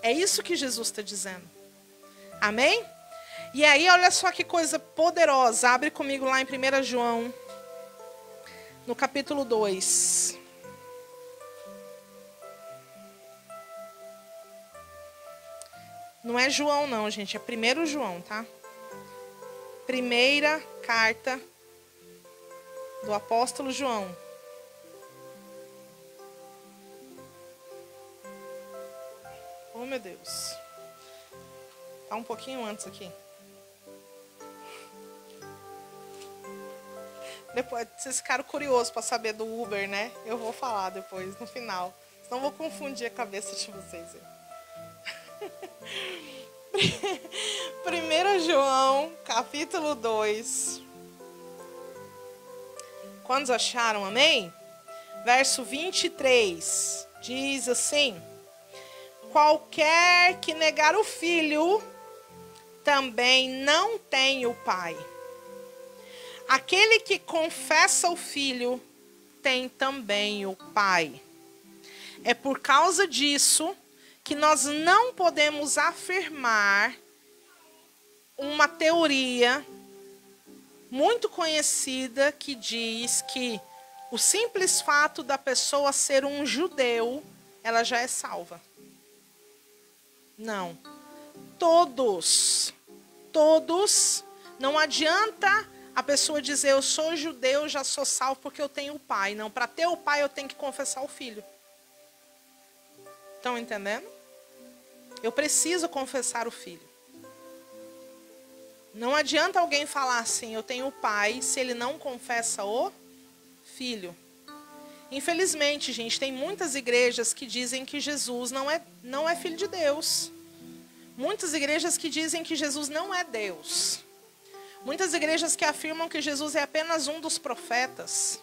É isso que Jesus está dizendo. Amém? E aí, olha só que coisa poderosa. Abre comigo lá em 1 João, no capítulo 2. Não é João não, gente. É 1 João, tá? Primeira carta do apóstolo João. Oh, meu Deus. Tá um pouquinho antes aqui. Depois, vocês ficaram curiosos para saber do Uber, né? Eu vou falar depois, no final. Senão vou confundir a cabeça de vocês. 1 João, capítulo 2. Quantos acharam, amém? Verso 23. Diz assim: qualquer que negar o Filho, também não tem o Pai. Aquele que confessa o Filho tem também o Pai. É por causa disso que nós não podemos afirmar uma teoria muito conhecida que diz que o simples fato da pessoa ser um judeu, ela já é salva. Não. Todos. Todos. Não adianta a pessoa dizer, eu sou judeu, já sou salvo porque eu tenho o pai. Não, para ter o pai eu tenho que confessar o filho. Estão entendendo? Eu preciso confessar o filho. Não adianta alguém falar assim, eu tenho o pai, se ele não confessa o filho. Infelizmente, gente, tem muitas igrejas que dizem que Jesus não é filho de Deus. Muitas igrejas que dizem que Jesus não é Deus. Muitas igrejas que afirmam que Jesus é apenas um dos profetas.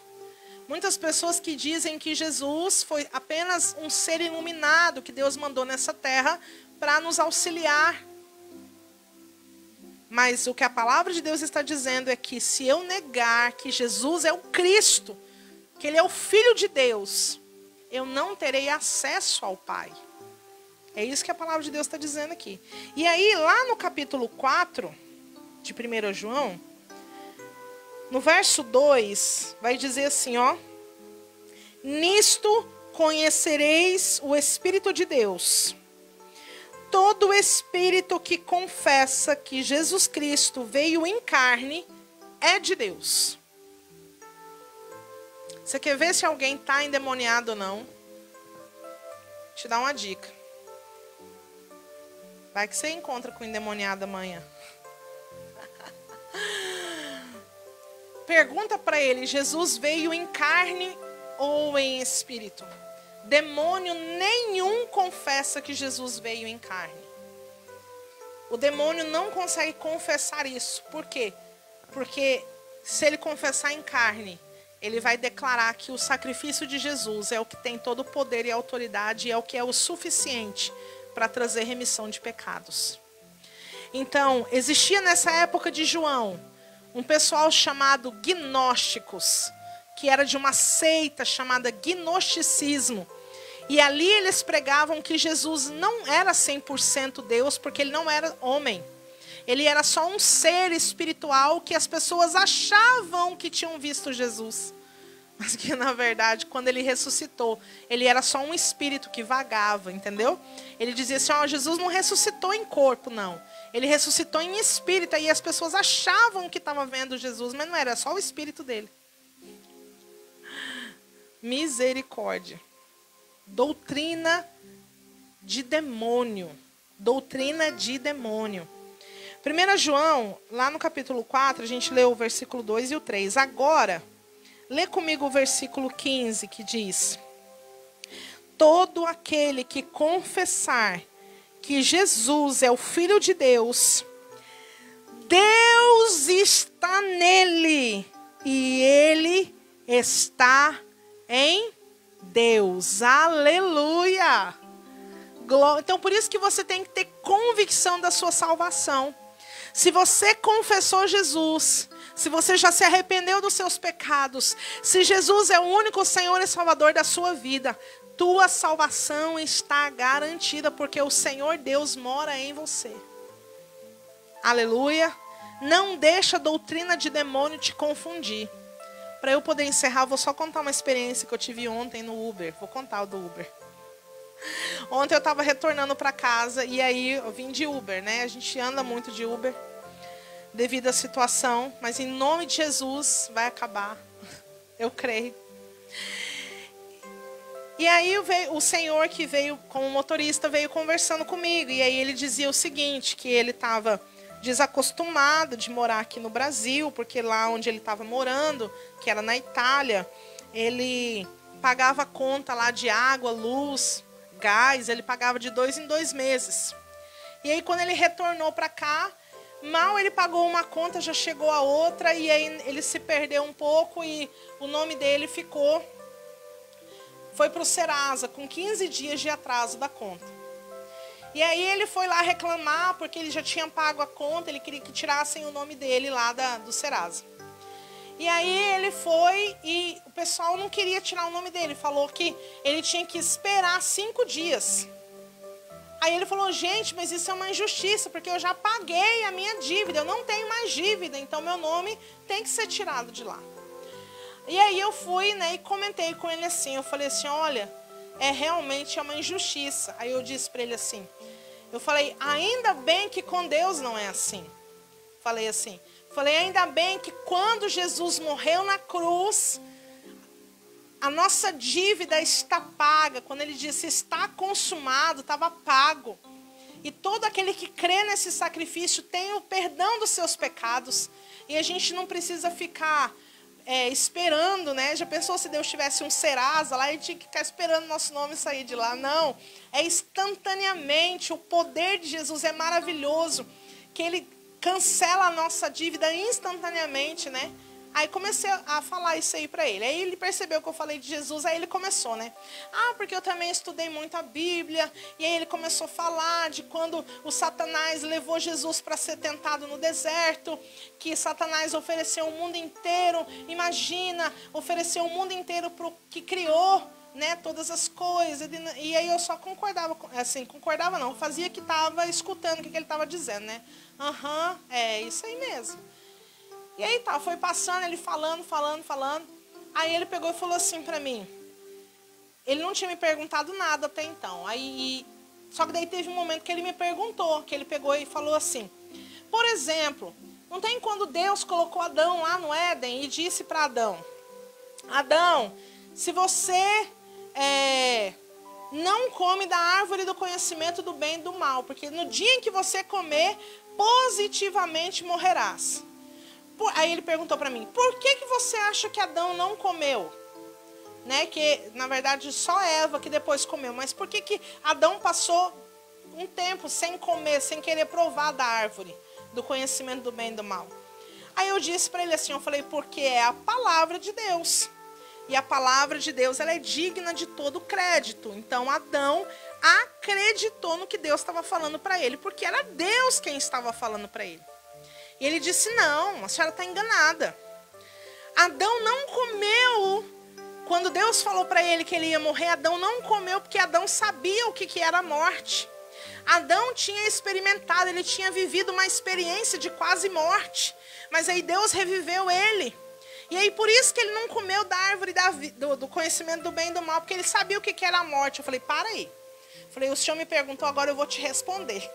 Muitas pessoas que dizem que Jesus foi apenas um ser iluminado que Deus mandou nessa terra para nos auxiliar. Mas o que a palavra de Deus está dizendo é que se eu negar que Jesus é o Cristo, que Ele é o Filho de Deus, eu não terei acesso ao Pai. É isso que a palavra de Deus está dizendo aqui. E aí, lá no capítulo 4 de 1 João, no verso 2, vai dizer assim, ó. Nisto conhecereis o Espírito de Deus. Todo espírito que confessa que Jesus Cristo veio em carne é de Deus. Você quer ver se alguém está endemoniado ou não? Vou te dar uma dica. Vai que você encontra com o endemoniado amanhã. Pergunta para ele, Jesus veio em carne ou em espírito? Demônio nenhum confessa que Jesus veio em carne. O demônio não consegue confessar isso. Por quê? Porque se ele confessar em carne, ele vai declarar que o sacrifício de Jesus é o que tem todo o poder e autoridade e é o que é o suficiente para trazer remissão de pecados. Então, existia nessa época de João um pessoal chamado gnósticos, que era de uma seita chamada gnosticismo. E ali eles pregavam que Jesus não era 100% Deus, porque ele não era homem. Ele era só um ser espiritual que as pessoas achavam que tinham visto Jesus. Mas que, na verdade, quando ele ressuscitou, ele era só um espírito que vagava, entendeu? Ele dizia assim, ó, Jesus não ressuscitou em corpo, não. Ele ressuscitou em espírito. E as pessoas achavam que estavam vendo Jesus, mas não era só o espírito dele. Misericórdia. Doutrina de demônio. Doutrina de demônio. 1 João, lá no capítulo 4, a gente leu o versículo 2 e o 3. Agora, lê comigo o versículo 15, que diz: todo aquele que confessar que Jesus é o Filho de Deus, Deus está nele e ele está em Deus. Aleluia! Então, por isso que você tem que ter convicção da sua salvação. Se você confessou Jesus, se você já se arrependeu dos seus pecados, se Jesus é o único Senhor e Salvador da sua vida, tua salvação está garantida, porque o Senhor Deus mora em você. Aleluia! Não deixa a doutrina de demônio te confundir. Para eu poder encerrar, vou só contar uma experiência que eu tive ontem no Uber. Vou contar o do Uber. Ontem eu estava retornando para casa e aí eu vim de Uber, né? A gente anda muito de Uber devido à situação, mas em nome de Jesus vai acabar. Eu creio. E aí o senhor que veio como motorista veio conversando comigo. E aí ele dizia o seguinte, que ele estava desacostumado de morar aqui no Brasil, porque lá onde ele estava morando, que era na Itália, ele pagava conta lá de água, luz, gás, ele pagava de 2 em 2 meses. E aí quando ele retornou para cá, mal ele pagou uma conta, já chegou a outra, e aí ele se perdeu um pouco e o nome dele foi para o Serasa, com 15 dias de atraso da conta. E aí ele foi lá reclamar, porque ele já tinha pago a conta, ele queria que tirassem o nome dele lá do Serasa. E aí ele foi e o pessoal não queria tirar o nome dele, falou que ele tinha que esperar 5 dias. Aí ele falou, gente, mas isso é uma injustiça, porque eu já paguei a minha dívida, eu não tenho mais dívida, então meu nome tem que ser tirado de lá. E aí eu fui, né, e comentei com ele assim, eu falei assim, olha, realmente é uma injustiça. Aí eu disse para ele assim, Eu falei, ainda bem que com Deus não é assim. Falei assim. Falei, ainda bem que quando Jesus morreu na cruz, a nossa dívida está paga. Quando ele disse está consumado, estava pago. E todo aquele que crê nesse sacrifício tem o perdão dos seus pecados. E a gente não precisa ficar esperando, né? Já pensou se Deus tivesse um Serasa lá e tinha que ficar esperando nosso nome sair de lá? Não, é instantaneamente. O poder de Jesus é maravilhoso, que ele cancela a nossa dívida instantaneamente, né? Aí comecei a falar isso aí pra ele. Aí ele percebeu que eu falei de Jesus, aí ele começou, né? Ah, porque eu também estudei muito a Bíblia. E aí ele começou a falar de quando o Satanás levou Jesus para ser tentado no deserto, que Satanás ofereceu o mundo inteiro. Imagina, ofereceu o mundo inteiro pro que criou, né, todas as coisas. E aí eu só concordava, assim, concordava não, fazia que estava escutando o que ele estava dizendo, né? Aham, é isso aí mesmo. E aí tá, foi passando, ele falando. Aí ele pegou e falou assim pra mim. Ele não tinha me perguntado nada até então. Só que daí teve um momento que ele me perguntou, que ele pegou e falou assim. Por exemplo, não tem quando Deus colocou Adão lá no Éden e disse para Adão, Adão, se você não come da árvore do conhecimento do bem e do mal, porque no dia em que você comer, positivamente morrerás. Aí ele perguntou para mim, por que você acha que Adão não comeu? Né? Que, na verdade, só Eva que depois comeu. Mas por que Adão passou um tempo sem comer, sem querer provar da árvore do conhecimento do bem e do mal? Aí eu disse para ele assim, eu falei, porque é a palavra de Deus. E a palavra de Deus, ela é digna de todo crédito. Então, Adão acreditou no que Deus estava falando para ele, porque era Deus quem estava falando para ele. E ele disse, não, a senhora está enganada. Adão não comeu. Quando Deus falou para ele que ele ia morrer, Adão não comeu porque Adão sabia o que era a morte. Adão tinha experimentado, ele tinha vivido uma experiência de quase morte. Mas aí Deus reviveu ele. E aí por isso que ele não comeu da árvore do conhecimento do bem e do mal, porque ele sabia o que era a morte. Eu falei, para aí. Eu falei, o senhor me perguntou, agora eu vou te responder.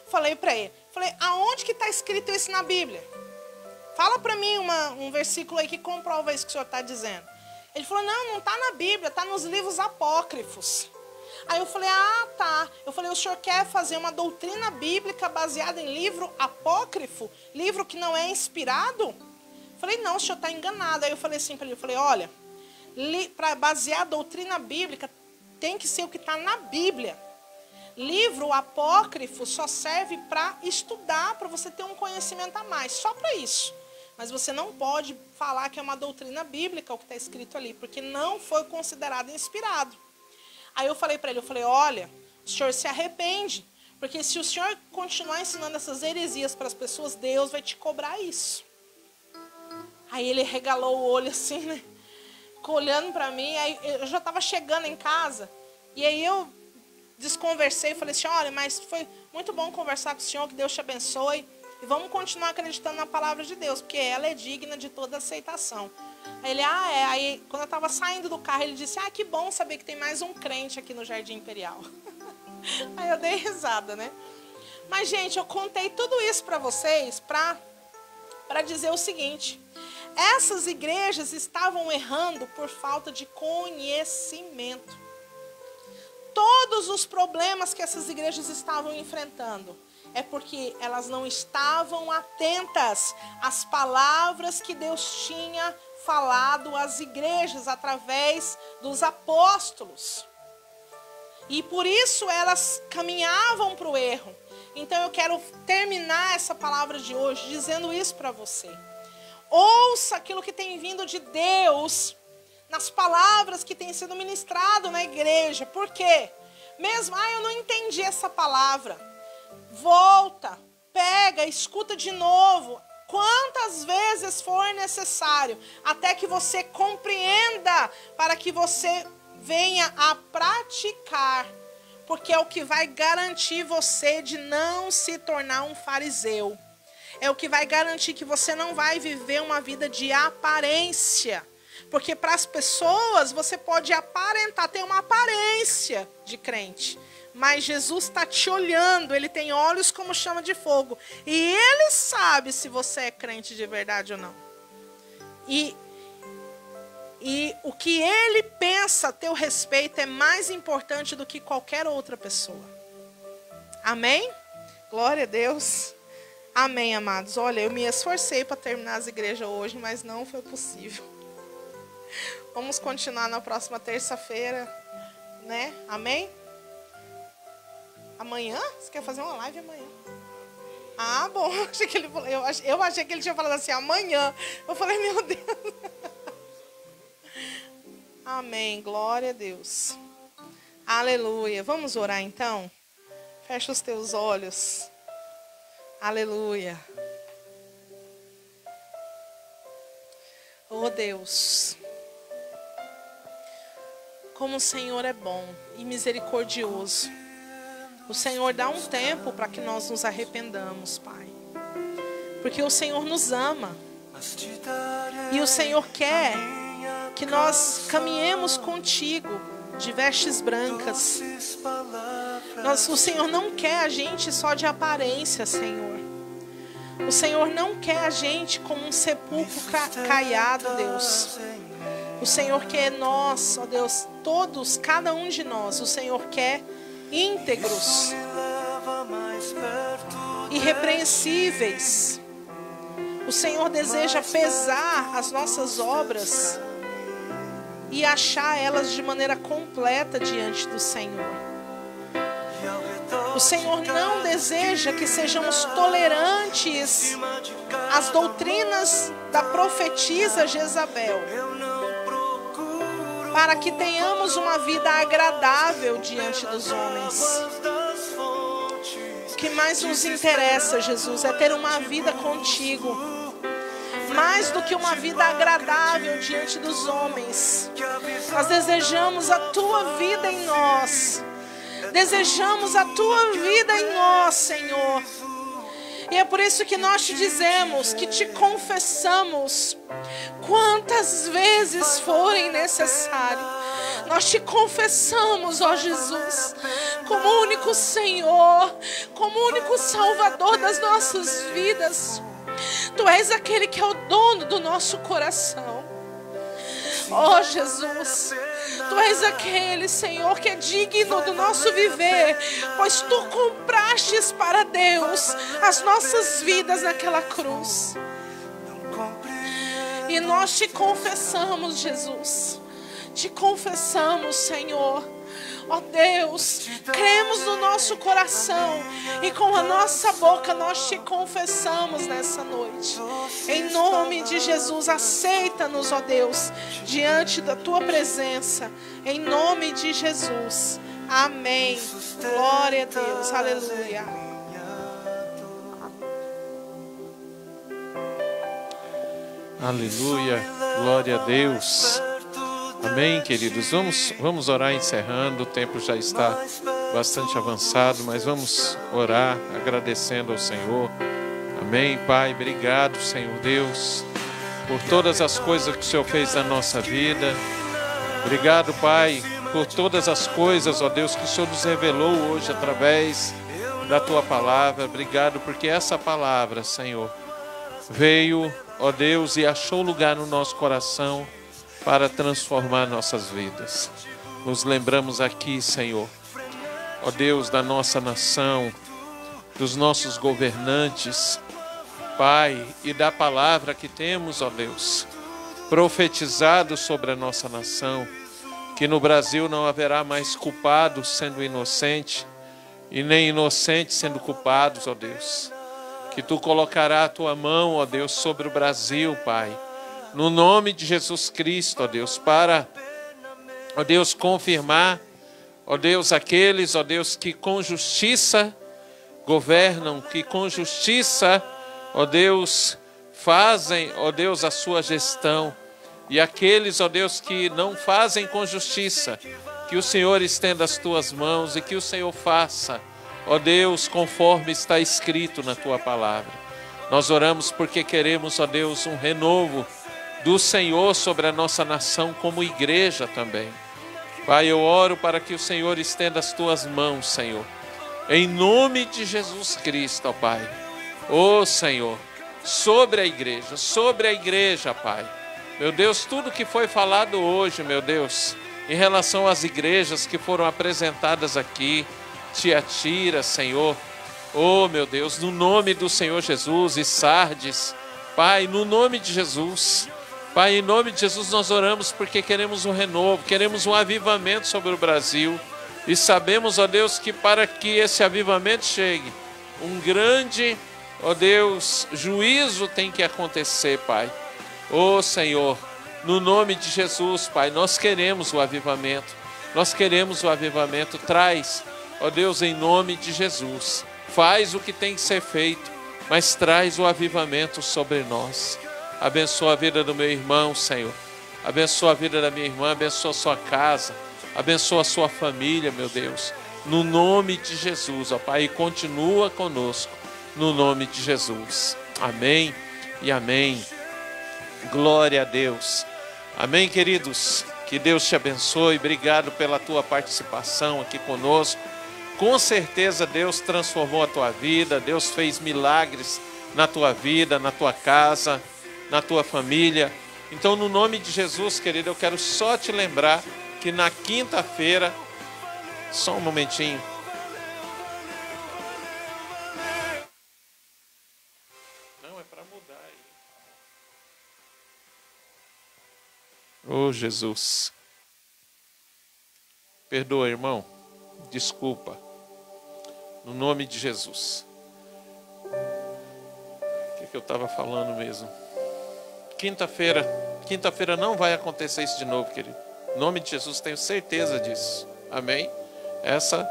Falei para ele, aonde que está escrito isso na Bíblia? Fala para mim um versículo aí que comprova isso que o senhor está dizendo. Ele falou, não está na Bíblia, está nos livros apócrifos. Aí eu falei, ah, tá. Eu falei, o senhor quer fazer uma doutrina bíblica baseada em livro apócrifo? Livro que não é inspirado? Eu falei, não, o senhor está enganado. Aí eu falei assim para ele, olha, para basear a doutrina bíblica tem que ser o que está na Bíblia. Livro apócrifo só serve para estudar, para você ter um conhecimento a mais, só para isso. Mas você não pode falar que é uma doutrina bíblica o que está escrito ali, porque não foi considerado inspirado. Aí eu falei para ele, olha, o senhor se arrepende, porque se o senhor continuar ensinando essas heresias para as pessoas, Deus vai te cobrar isso. Aí ele regalou o olho assim, né? Ficou olhando para mim, aí eu já estava chegando em casa, e aí eu desconversei, falei assim, olha, mas foi muito bom conversar com o senhor, que Deus te abençoe, e vamos continuar acreditando na palavra de Deus, porque ela é digna de toda aceitação. Aí ele, aí quando eu estava saindo do carro, ele disse, que bom saber que tem mais um crente aqui no Jardim Imperial. Aí eu dei risada, né? Mas, gente, eu contei tudo isso para vocês, para dizer o seguinte, essas igrejas estavam errando por falta de conhecimento. Todos os problemas que essas igrejas estavam enfrentando é porque elas não estavam atentas às palavras que Deus tinha falado às igrejas através dos apóstolos. E por isso elas caminhavam para o erro. Então eu quero terminar essa palavra de hoje dizendo isso para você. Ouça aquilo que tem vindo de Deus nas palavras que têm sido ministrado na igreja. Por quê? Mesmo, eu não entendi essa palavra. Volta, pega, escuta de novo, quantas vezes for necessário, até que você compreenda, para que você venha a praticar. Porque é o que vai garantir você de não se tornar um fariseu. É o que vai garantir que você não vai viver uma vida de aparência. Porque para as pessoas você pode aparentar, ter uma aparência de crente, Mas Jesus está te olhando, Ele tem olhos como chama de fogo. E Ele sabe se você é crente de verdade ou não. E o que Ele pensa a teu respeito é mais importante do que qualquer outra pessoa. Amém? Glória a Deus. Amém, amados. Olha, eu me esforcei para terminar as igrejas hoje, mas não foi possível. Vamos continuar na próxima terça-feira, né? Amém? Amanhã? Você quer fazer uma live amanhã? Ah, bom. Eu achei que ele tinha falado assim, amanhã. Eu falei, meu Deus. Amém. Glória a Deus. Aleluia. Vamos orar então? Fecha os teus olhos. Aleluia. Oh Deus. Como o Senhor é bom e misericordioso. O Senhor dá um tempo para que nós nos arrependamos, Pai. Porque o Senhor nos ama. E o Senhor quer que nós caminhemos contigo de vestes brancas. O Senhor não quer a gente só de aparência, Senhor. O Senhor não quer a gente como um sepulcro caiado, Deus. O Senhor quer nós, ó Deus, todos, cada um de nós, o Senhor quer íntegros, irrepreensíveis. O Senhor deseja pesar as nossas obras e achar elas de maneira completa diante do Senhor. O Senhor não deseja que sejamos tolerantes às doutrinas da profetisa Jezabel, para que tenhamos uma vida agradável diante dos homens. O que mais nos interessa, Jesus, é ter uma vida contigo. Mais do que uma vida agradável diante dos homens. Nós desejamos a tua vida em nós. Desejamos a tua vida em nós, Senhor. E é por isso que nós te dizemos, que te confessamos quantas vezes forem necessário. Nós te confessamos, ó Jesus, como único Senhor, como único Salvador das nossas vidas. Tu és aquele que é o dono do nosso coração. Ó Jesus, Tu és aquele, Senhor, que é digno do nosso viver, pois Tu comprastes para Deus as nossas vidas naquela cruz. E nós te confessamos, Jesus. Te confessamos, Senhor. Ó Deus, cremos no nosso coração e com a nossa boca nós te confessamos nessa noite. Em nome de Jesus, aceita-nos, ó Deus, diante da tua presença. Em nome de Jesus. Amém. Glória a Deus. Aleluia. Aleluia. Glória a Deus. Amém, queridos. Vamos orar encerrando. O tempo já está bastante avançado, mas vamos orar agradecendo ao Senhor. Amém, Pai. Obrigado, Senhor Deus, por todas as coisas que o Senhor fez na nossa vida. Obrigado, Pai, por todas as coisas, ó Deus, que o Senhor nos revelou hoje através da Tua palavra. Obrigado porque essa palavra, Senhor, veio, ó Deus, e achou lugar no nosso coração para transformar nossas vidas. Nos lembramos aqui, Senhor, ó Deus, da nossa nação, dos nossos governantes, Pai, e da palavra que temos, ó Deus, profetizado sobre a nossa nação, que no Brasil não haverá mais culpados sendo inocente, e nem inocentes sendo culpados, ó Deus. Que Tu colocará a Tua mão, ó Deus, sobre o Brasil, Pai, no nome de Jesus Cristo, ó Deus, para, ó Deus, confirmar, ó Deus, aqueles, ó Deus, que com justiça governam, que com justiça, ó Deus, fazem, ó Deus, a sua gestão. E aqueles, ó Deus, que não fazem com justiça, que o Senhor estenda as Tuas mãos e que o Senhor faça, ó Deus, conforme está escrito na Tua palavra. Nós oramos porque queremos, ó Deus, um renovo do Senhor sobre a nossa nação como igreja também. Pai, eu oro para que o Senhor estenda as tuas mãos, Senhor. Em nome de Jesus Cristo, ó Pai. Ó Senhor, sobre a igreja, Pai. Meu Deus, tudo que foi falado hoje, meu Deus, em relação às igrejas que foram apresentadas aqui, Tiatira, Senhor. Oh, meu Deus, no nome do Senhor Jesus, e Sardes, Pai, no nome de Jesus. Pai, em nome de Jesus nós oramos porque queremos um renovo, queremos um avivamento sobre o Brasil. E sabemos, ó Deus, que para que esse avivamento chegue, um grande, ó Deus, juízo tem que acontecer, Pai. Ó Senhor, no nome de Jesus, Pai, nós queremos o avivamento. Nós queremos o avivamento. Traz, ó Deus, em nome de Jesus. Faz o que tem que ser feito, mas traz o avivamento sobre nós. Abençoa a vida do meu irmão, Senhor. Abençoa a vida da minha irmã, abençoa a sua casa, abençoa a sua família, meu Deus. No nome de Jesus, ó Pai, e continua conosco, no nome de Jesus. Amém e amém. Glória a Deus. Amém, queridos. Que Deus te abençoe. Obrigado pela tua participação aqui conosco. Com certeza Deus transformou a tua vida, Deus fez milagres na tua vida, na tua casa, na tua família. Então, no nome de Jesus, querido, eu quero só te lembrar que na quinta-feira, só um momentinho. Não, é para mudar aí. Oh, Jesus. Perdoa, irmão. Desculpa. No nome de Jesus. O que eu estava falando mesmo? Quinta-feira não vai acontecer isso de novo, querido. Em nome de Jesus, tenho certeza disso. Amém? Essa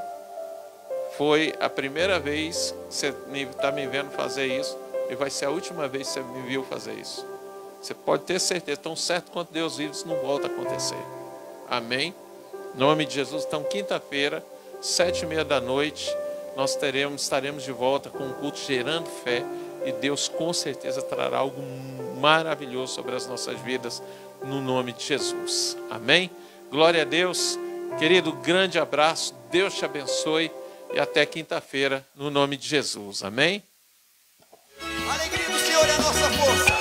foi a primeira vez que você está me vendo fazer isso, e vai ser a última vez que você me viu fazer isso. Você pode ter certeza, tão certo quanto Deus vive, isso não volta a acontecer. Amém? Em nome de Jesus, então quinta-feira, 7h30 da noite, nós estaremos de volta com um culto gerando fé, e Deus com certeza trará algo maravilhoso sobre as nossas vidas, no nome de Jesus. Amém? Glória a Deus. Querido, grande abraço, Deus te abençoe, e até quinta-feira, no nome de Jesus. Amém? A alegria do Senhor é a nossa força.